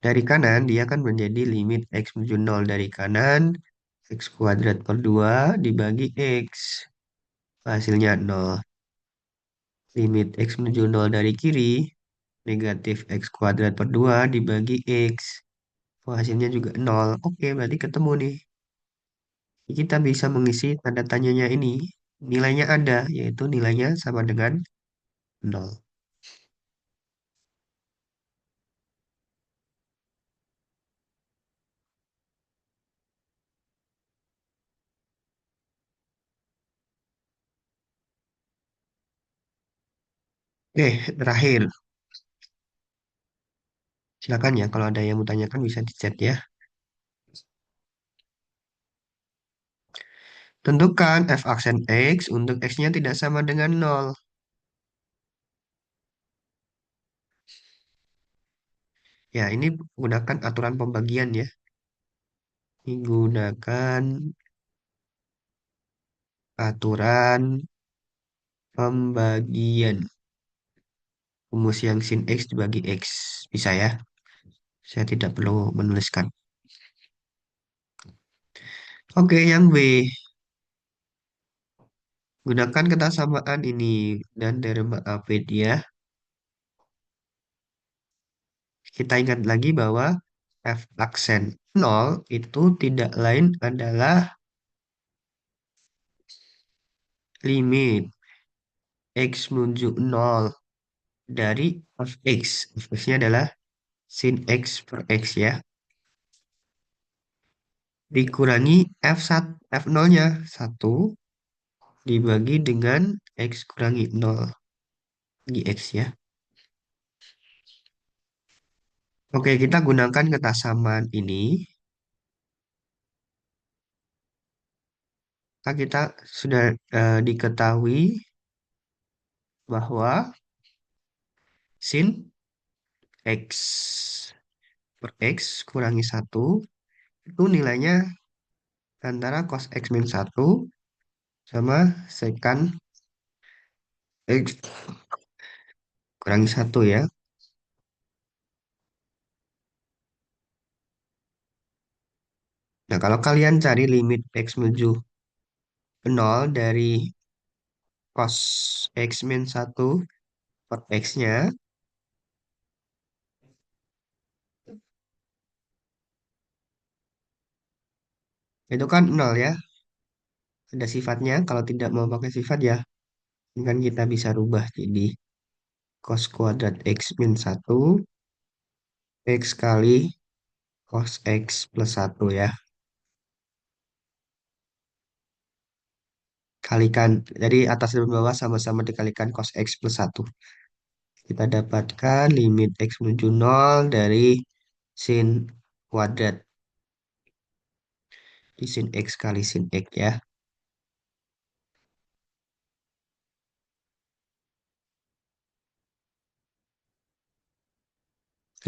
Dari kanan dia akan menjadi limit X menuju nol dari kanan X kuadrat per 2 dibagi X. Hasilnya nol. Limit X menuju nol dari kiri negatif X kuadrat per 2 dibagi X. Wah, hasilnya juga nol. Oke, berarti ketemu nih. Kita bisa mengisi tanda tanyanya ini. Nilainya ada, yaitu nilainya sama dengan nol. Terakhir. Silakan ya, kalau ada yang mau tanyakan bisa di chat ya. Tentukan f aksen X untuk X-nya tidak sama dengan nol. Ya, ini gunakan aturan pembagian ya. Menggunakan aturan pembagian. Rumus yang sin X dibagi X. Bisa ya? Saya tidak perlu menuliskan. Oke, yang B. Gunakan kesamaan ini dan derma apit ya. Kita ingat lagi bahwa f aksen nol itu tidak lain adalah limit X menuju nol dari fx. Fx-nya adalah sin X per X ya. Dikurangi F1, F0-nya 1 dibagi dengan X kurangi nol di X ya. Oke, kita gunakan kesamaan ini. Kita sudah diketahui bahwa sin X per X kurangi 1 itu nilainya antara cos X min 1 sama secant X kurangi 1 ya. Nah, kalau kalian cari limit X menuju ke 0 dari cos X min 1 per X-nya, itu kan 0 ya. Ada sifatnya, kalau tidak mau pakai sifat ya, ini kan kita bisa rubah jadi cos kuadrat X min 1 X kali cos X plus 1 ya. Kalikan, jadi atas dan bawah sama-sama dikalikan cos X plus 1. Kita dapatkan limit X menuju 0 dari sin kuadrat di sin X kali sin X ya.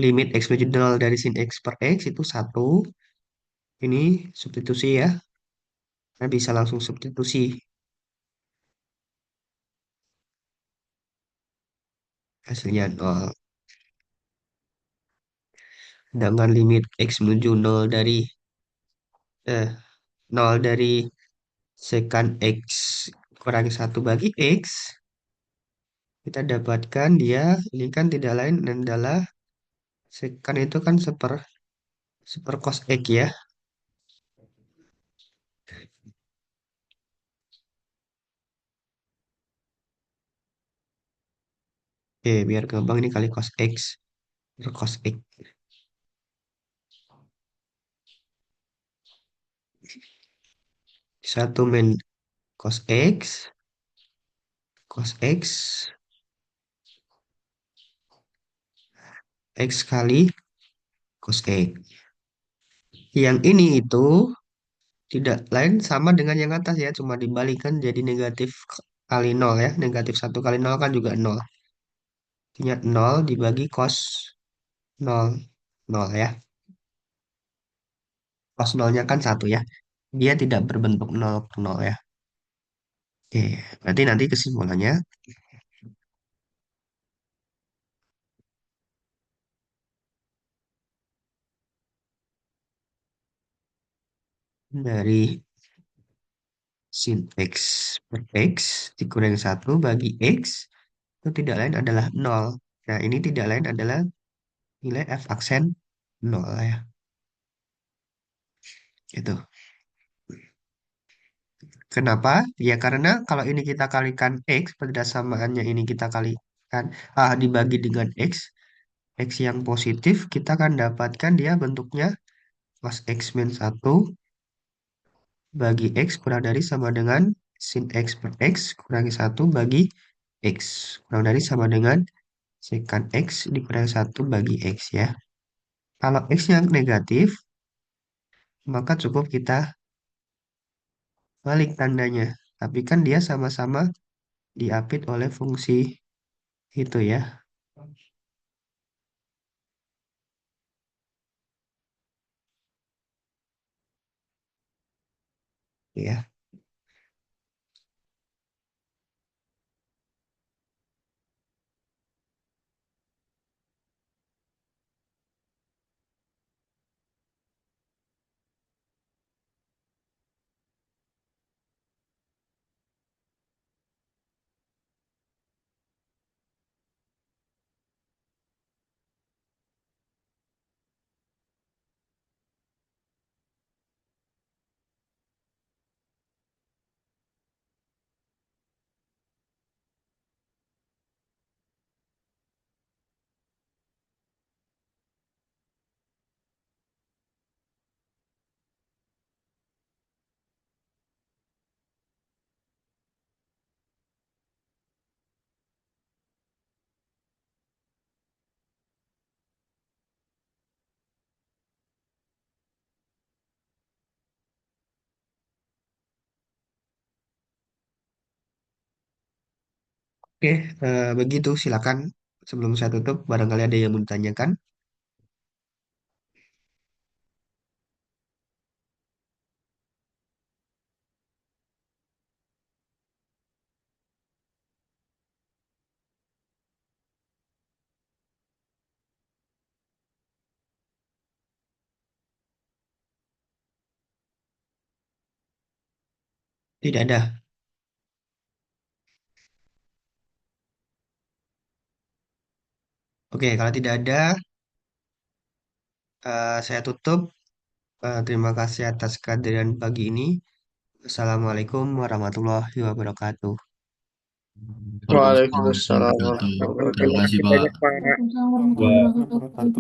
limit X menuju 0 dari sin X per X itu satu. Ini substitusi ya. Nah, bisa langsung substitusi. Hasilnya 0. Sedangkan limit X menuju 0 dari 0 dari sekant X kurangi satu bagi X, kita dapatkan dia ini kan tidak lain adalah sekant itu kan seper cos X ya. Oke, biar gampang ini kali cos X per cos X. Satu min cos X, X kali cos X. Yang ini itu tidak lain sama dengan yang atas ya, cuma dibalikan jadi negatif kali nol ya. Negatif satu kali nol kan juga nol. Artinya nol dibagi cos nol, nol ya. Cos nolnya kan satu ya. Dia tidak berbentuk nol per nol ya. Oke, berarti nanti kesimpulannya dari sin X per X dikurangi satu bagi X itu tidak lain adalah nol. Nah, ini tidak lain adalah nilai F aksen nol ya. Itu. Kenapa? Ya karena kalau ini kita kalikan X, pada samaannya ini kita kalikan dibagi dengan X yang positif, kita akan dapatkan dia bentuknya cos X min satu bagi X kurang dari sama dengan sin X per X kurangi satu bagi X. Kurang dari sama dengan secant X dikurangi satu bagi X ya. Kalau X-nya negatif, maka cukup kita balik tandanya. Tapi kan dia sama-sama diapit oleh fungsi itu ya. Ya. Oke, begitu silakan. Sebelum saya tutup, barangkali ada yang mau ditanyakan. Tidak ada. Oke, kalau tidak ada, saya tutup. Terima kasih atas kehadiran pagi ini. Assalamualaikum warahmatullahi wabarakatuh. Waalaikumsalam Waalaikumsalam warahmatullahi wabarakatuh. warahmatullahi Terima wabarakatuh. kasih, Terima kasih Pak. banyak, Pak. Waalaikumsalam warahmatullahi wabarakatuh.